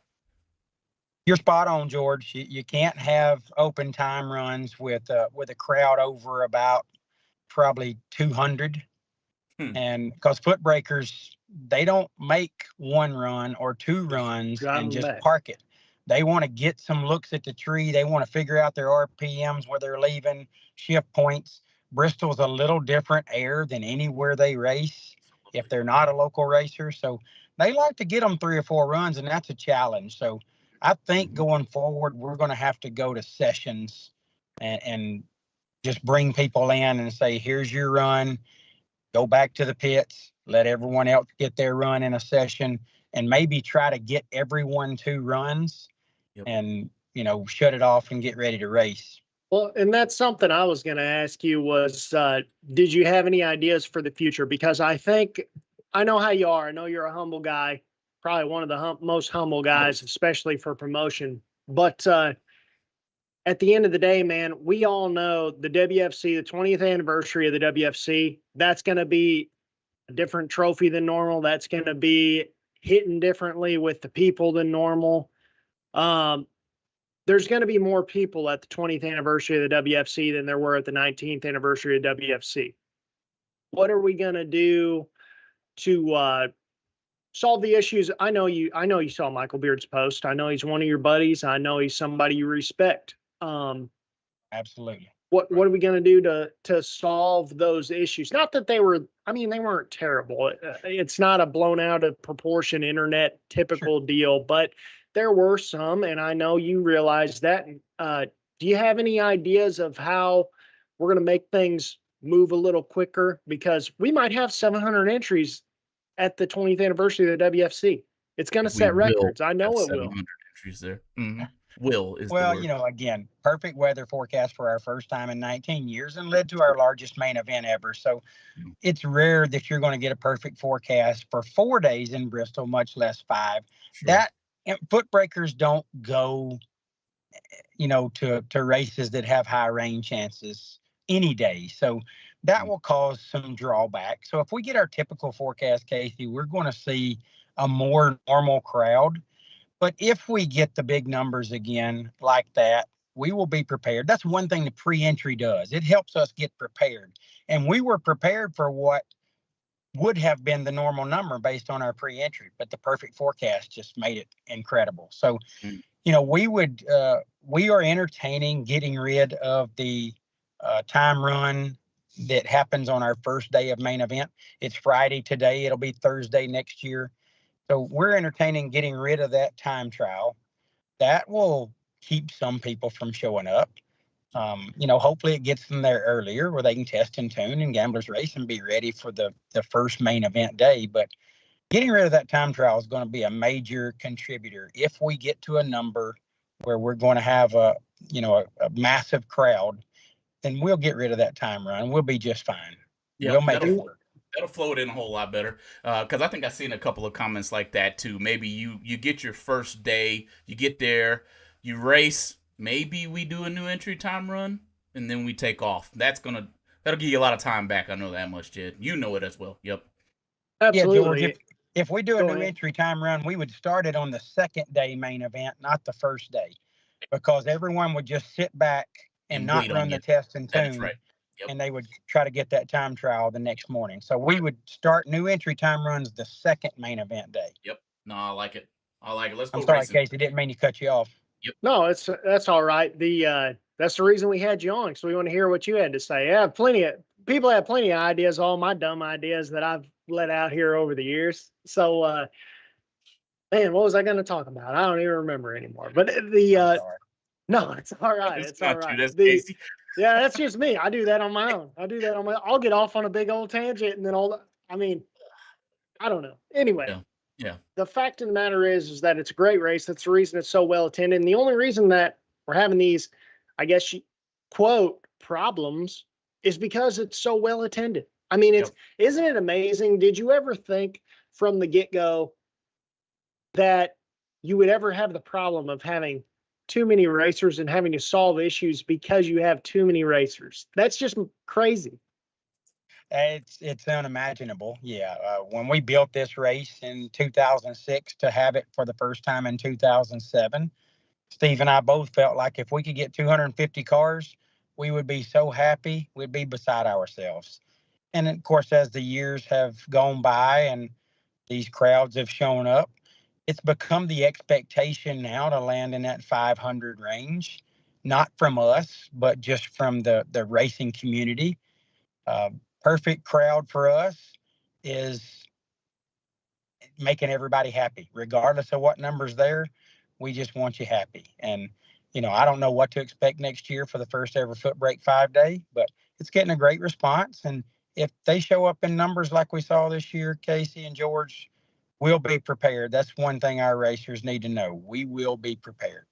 E: You're spot on, George. You can't have open time runs with a crowd over about probably 200. And because foot breakers, they don't make 1 run or 2 runs and just park it. They want to get some looks at the tree. They want to figure out their RPMs, where they're leaving, shift points. Bristol's a little different air than anywhere they race if they're not a local racer. So they like to get them 3 or 4 runs, and that's a challenge. So I think going forward, we're going to have to go to sessions and just bring people in and say, here's your run. Go back to the pits, let everyone else get their run in a session, and maybe try to get everyone 2 runs and, shut it off and get ready to race.
B: Well, and that's something I was going to ask you was, did you have any ideas for the future? Because I know how you are. I know you're a humble guy, probably one of the most humble guys, especially for promotion. But at the end of the day, man, we all know the WFC, the 20th anniversary of the WFC, that's going to be a different trophy than normal. That's going to be hitting differently with the people than normal. There's going to be more people at the 20th anniversary of the WFC than there were at the 19th anniversary of WFC. What are we going to do to solve the issues? I know you saw Michael Beard's post. I know he's one of your buddies. I know he's somebody you respect.
E: Absolutely.
B: What are we going to do to solve those issues? Not that they weren't terrible. It's not a blown out of proportion internet typical deal, but there were some, and I know you realize that. Do you have any ideas of how we're going to make things move a little quicker? Because we might have 700 entries at the 20th anniversary of the WFC. It's going to set records. I know it will.
C: 700 entries there. Mm-hmm.
E: Again, perfect weather forecast for our first time in 19 years and led to our largest main event ever. So it's rare that you're going to get a perfect forecast for 4 days in Bristol, much less 5. Sure. Foot breakers don't go, to races that have high rain chances any day. So that will cause some drawback. So if we get our typical forecast, Casey, we're going to see a more normal crowd. But if we get the big numbers again like that, we will be prepared. That's one thing the pre-entry does. It helps us get prepared. And we were prepared for what would have been the normal number based on our pre-entry, but the perfect forecast just made it incredible. So, we are entertaining getting rid of the time run that happens on our first day of main event. It's Friday today. It'll be Thursday next year. So we're entertaining getting rid of that time trial. That will keep some people from showing up. Hopefully it gets them there earlier where they can test and tune and gamblers race and be ready for the first main event day. But getting rid of that time trial is going to be a major contributor. If we get to a number where we're going to have a massive crowd, then we'll get rid of that time run. We'll be just fine.
C: Yeah,
E: we'll make it work.
C: That'll flow it in a whole lot better. Because I think I've seen a couple of comments like that too. Maybe you get your first day, you get there, you race. Maybe we do a new entry time run, and then we take off. That'll give you a lot of time back. I know that much, Jed. You know it as well. Yep.
B: Absolutely.
E: Yeah, George, if we do a new entry time run, we would start it on the second day main event, not the first day, because everyone would just sit back and not run the test and tune.
C: Right. Yep.
E: And they would try to get that time trial the next morning. So we would start new entry time runs the second main event day.
C: Yep. No, I like it. Let's go.
E: I'm sorry,
C: racing.
E: Casey. Didn't mean to cut you off.
C: Yep.
B: No, that's all right. That's the reason we had you on, so we want to hear what you had to say. People have plenty of ideas, all my dumb ideas that I've let out here over the years. So, man, what was I going to talk about? I don't even remember anymore. But no, it's all right. It's all right.
C: That's Casey.
B: Yeah, that's just me. I do that on my own. I'll get off on a big old tangent and then I don't know. Anyway.
C: Yeah.
B: The fact of the matter is that it's a great race. That's the reason it's so well attended. And the only reason that we're having these, I guess, quote, problems is because it's so well attended. I mean, isn't it amazing? Did you ever think from the get-go that you would ever have the problem of having too many racers and having to solve issues because you have too many racers? That's just crazy.
E: It's unimaginable. Yeah. When we built this race in 2006 to have it for the first time in 2007, Steve and I both felt like if we could get 250 cars, we would be so happy. We'd be beside ourselves. And of course, as the years have gone by and these crowds have shown up, it's become the expectation now to land in that 500 range, not from us, but just from the racing community. Perfect crowd for us is making everybody happy, regardless of what number's there. We just want you happy. And, I don't know what to expect next year for the first ever Footbreak 5-day, but it's getting a great response. And if they show up in numbers like we saw this year, Casey and George, we'll be prepared. That's one thing our racers need to know. We will be prepared.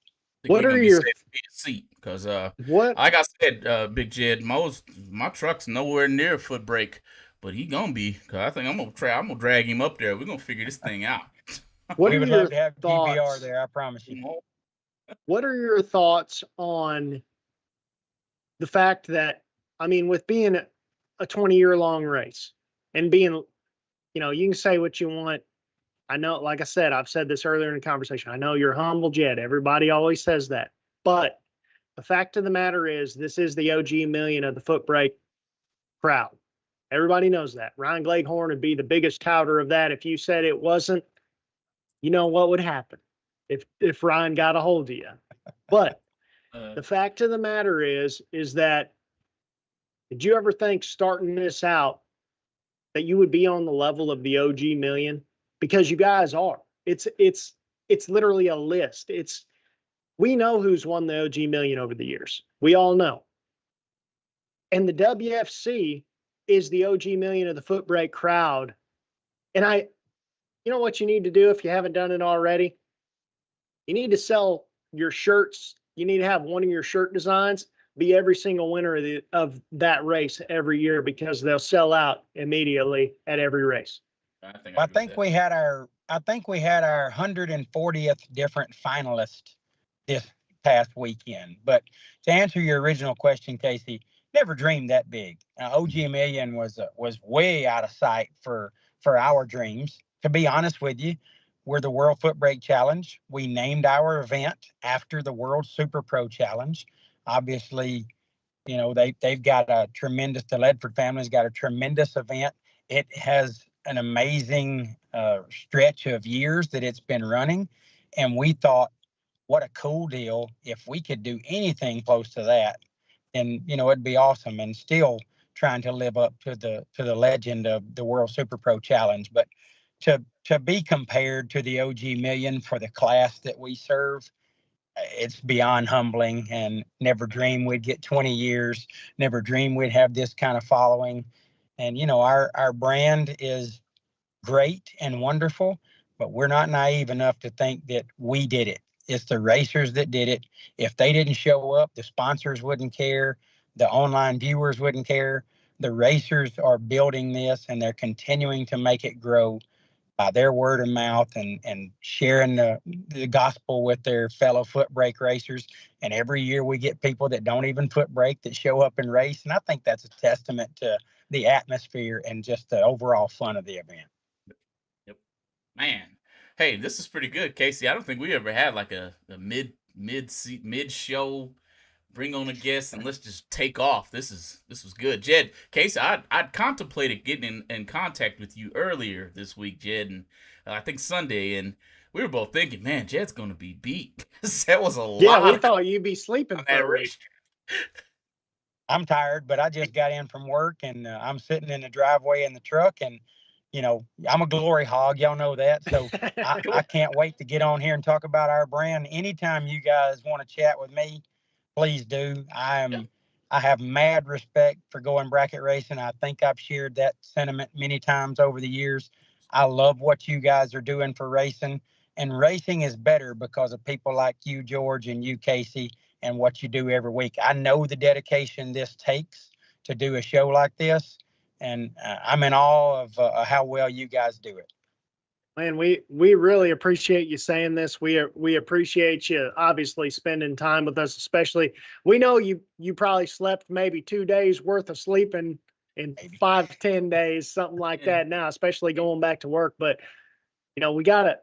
B: What are your
C: seat? Because like I said, Big Jed, my truck's nowhere near Footbreak, but he gonna be. Cause I think I'm gonna drag him up there. We're gonna figure this thing out.
B: We
E: would love to have DBR there. I promise you.
B: What are your thoughts on the fact that, with being a 20-year-long race and being, you can say what you want. I know, like I said, I've said this earlier in the conversation. I know you're humble, Jed. Everybody always says that. But the fact of the matter is, this is the OG million of the Footbreak crowd. Everybody knows that. Ryan Gleghorn would be the biggest touter of that. If you said it wasn't, you know what would happen if Ryan got a hold of you. But the fact of the matter is that, did you ever think starting this out that you would be on the level of the OG million? Because you guys are. It's literally a list. We know who's won the OG million over the years. We all know. And the WFC is the OG million of the Footbreak crowd. And you know what you need to do if you haven't done it already? You need to sell your shirts. You need to have one of your shirt designs be every single winner of that race every year, because they'll sell out immediately at every race.
E: I think we had our 140th different finalists this past weekend. But to answer your original question, Casey, never dreamed that big. OG Million was way out of sight for our dreams. To be honest with you, we're the World Footbreak Challenge. We named our event after the World Super Pro Challenge. Obviously, you know, they've got a tremendous, the Ledford family's got a tremendous event. It has an amazing stretch of years that it's been running. And we thought, what a cool deal. If we could do anything close to that, then, you know, it'd be awesome. And still trying to live up to the legend of the World Super Pro Challenge. But to be compared to the OG Million for the class that we serve, it's beyond humbling, and never dreamed we'd get 20 years, never dreamed we'd have this kind of following. And, you know, our brand is great and wonderful, but we're not naive enough to think that we did it. It's the racers that did it. If they didn't show up, the sponsors wouldn't care. The online viewers wouldn't care. The racers are building this, and they're continuing to make it grow by their word of mouth and sharing the gospel with their fellow Footbreak racers. And every year we get people that don't even Footbreak that show up and race. And I think that's a testament to the atmosphere and just the overall fun of the event.
C: Yep. Man. Hey, this is pretty good, Casey. I don't think we ever had like a mid show bring on a guest and let's just take off. This was good. Jed, Casey, I'd contemplated getting in contact with you earlier this week, Jed, and I think Sunday, and we were both thinking, man, Jed's going to be beat. That was a lot.
B: Yeah, we thought you'd be sleeping for a week.
E: I'm tired, but I just got in from work, and I'm sitting in the driveway in the truck, and, you know, I'm a glory hog. Y'all know that. So I can't wait to get on here and talk about our brand. Anytime you guys want to chat with me, please do. I have mad respect for going bracket racing. I think I've shared that sentiment many times over the years. I love what you guys are doing for racing, and racing is better because of people like you, George, and you, Casey, and what you do every week. I know the dedication this takes to do a show like this, and I'm in awe of how well you guys do it.
B: Man, we really appreciate you saying this. We appreciate you obviously spending time with us, especially. We know you probably slept maybe 2 days worth of sleep in 5 to 10 days, something like that now, especially going back to work. But, you know, we gotta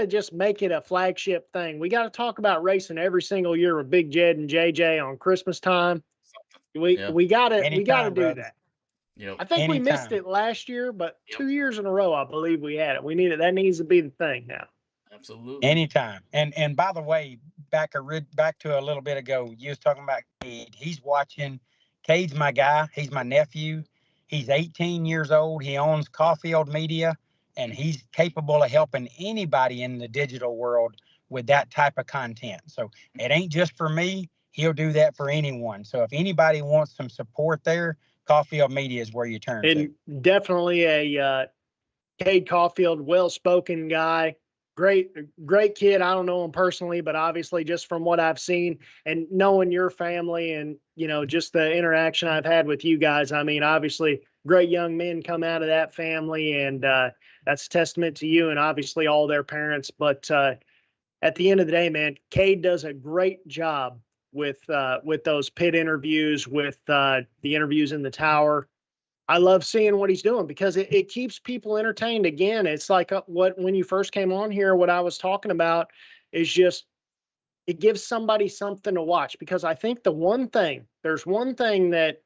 B: just make it a flagship thing. We gotta talk about racing every single year with Big Jed and JJ on Christmas time. We gotta do that.
C: Yep.
B: I think we missed it last year, but 2 years in a row, I believe we had it. We need it. That needs to be the thing now.
C: Absolutely.
E: Anytime. And by the way, back to a little bit ago, you was talking about Cade. He's watching. Cade's my guy. He's my nephew. He's 18 years old. He owns Caulfield Media, and he's capable of helping anybody in the digital world with that type of content. So it ain't just for me. He'll do that for anyone. So if anybody wants some support there, Caulfield Media is where you turn to.
B: And definitely a Cade Caulfield, well-spoken guy, great kid. I don't know him personally, but obviously just from what I've seen and knowing your family and, you know, just the interaction I've had with you guys. I mean, obviously great young men come out of that family, and that's a testament to you and obviously all their parents. But at the end of the day, man, Cade does a great job with those pit interviews, with the interviews in the tower. I love seeing what he's doing because it keeps people entertained. Again, it's like when you first came on here, what I was talking about is just, it gives somebody something to watch, because I think there's one thing that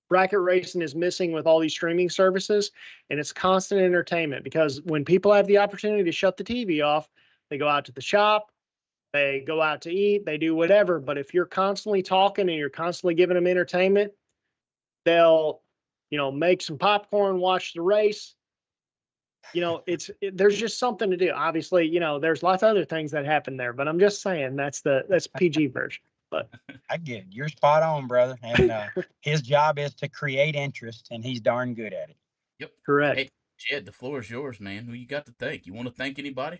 B: bracket racing is missing with all these streaming services, and it's constant entertainment. Because when people have the opportunity to shut the TV off, they go out to the shop, they go out to eat, they do whatever. But if you're constantly talking and you're constantly giving them entertainment, they'll, you know, make some popcorn, watch the race. You know, there's just something to do. Obviously, you know, there's lots of other things that happen there, but I'm just saying that's PG version. But
E: I get it. You're spot on, brother. And his job is to create interest, and he's darn good at it.
C: Yep.
B: Correct.
C: Hey, Jed, the floor is yours, man. Who you got to thank? You want to thank anybody?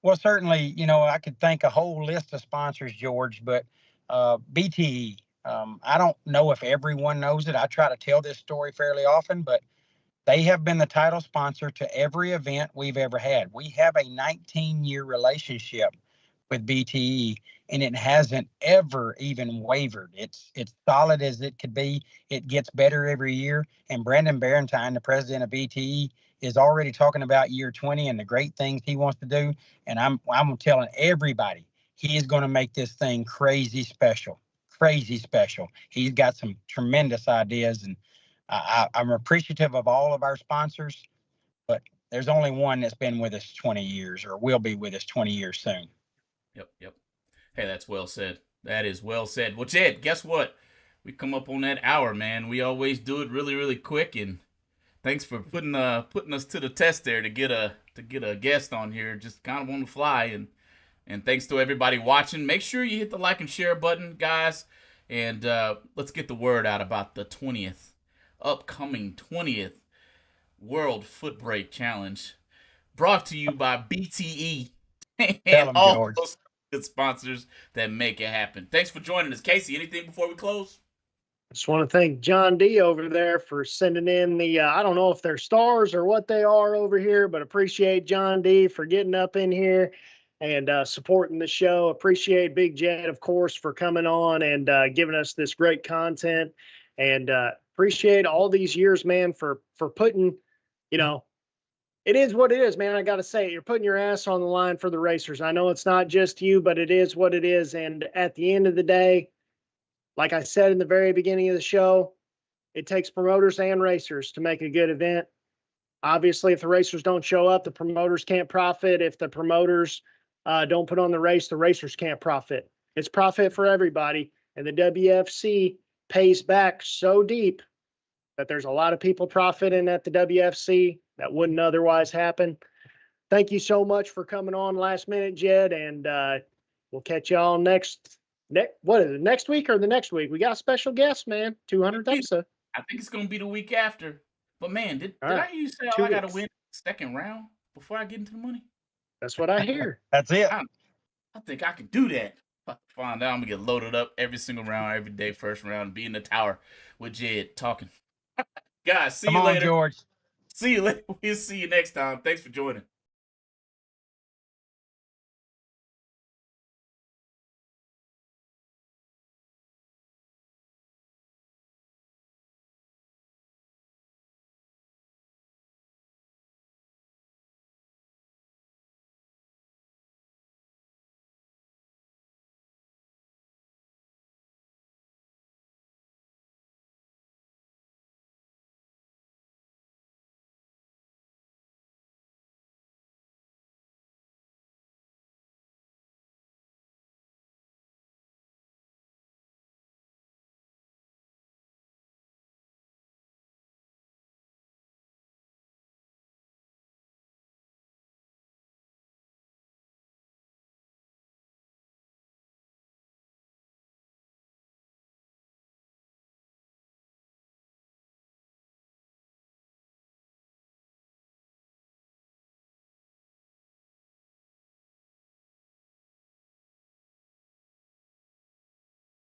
E: Well, certainly, you know, I could thank a whole list of sponsors, George, but BTE, I don't know if everyone knows it. I try to tell this story fairly often, but they have been the title sponsor to every event we've ever had. We have a 19-year relationship with BTE, and it hasn't ever even wavered. It's solid as it could be. It gets better every year. And Brandon Barentine, the president of BTE, is already talking about year 20 and the great things he wants to do. And I'm telling everybody, he is going to make this thing crazy special. Crazy special. He's got some tremendous ideas, and I'm appreciative of all of our sponsors, but there's only one that's been with us 20 years or will be with us 20 years soon.
C: Yep. Hey, that's well said. That is well said. Well, Jed, guess what? We come up on that hour, man. We always do it really, really quick, and thanks for putting us to the test there to get a guest on here, just kind of on the fly. And thanks to everybody watching. Make sure you hit the like and share button, guys, and let's get the word out about the upcoming 20th World Footbreak Challenge, brought to you by BTE and all those good sponsors that make it happen. Thanks for joining us. Casey, anything before we close?
B: Just want to thank John D over there for sending in the, I don't know if they're stars or what they are over here, but appreciate John D for getting up in here and supporting the show. Appreciate Big Jed, of course, for coming on and giving us this great content. And appreciate all these years, man, for putting, it is what it is, man. I got to say, you're putting your ass on the line for the racers. I know it's not just you, but it is what it is. And at the end of the day, like I said in the very beginning of the show, it takes promoters and racers to make a good event. Obviously, if the racers don't show up, the promoters can't profit. If the promoters don't put on the racers can't profit. It's profit for everybody. And the WFC pays back so deep that there's a lot of people profiting at the WFC that wouldn't otherwise happen. Thank you so much for coming on last minute, Jed, and we'll catch y'all next what is it, next week or the next week? We got a special guest, man. 200th episode.
C: I think it's gonna be the week after. But man, did I hear you say I gotta win second round before I get into the money?
B: That's what I hear.
E: That's it.
C: I think I can do that. Find out I'm gonna get loaded up every single round, every day, first round, be in the tower with Jed talking. Guys, see you later.
E: George.
C: See you later. We'll see you next time. Thanks for joining.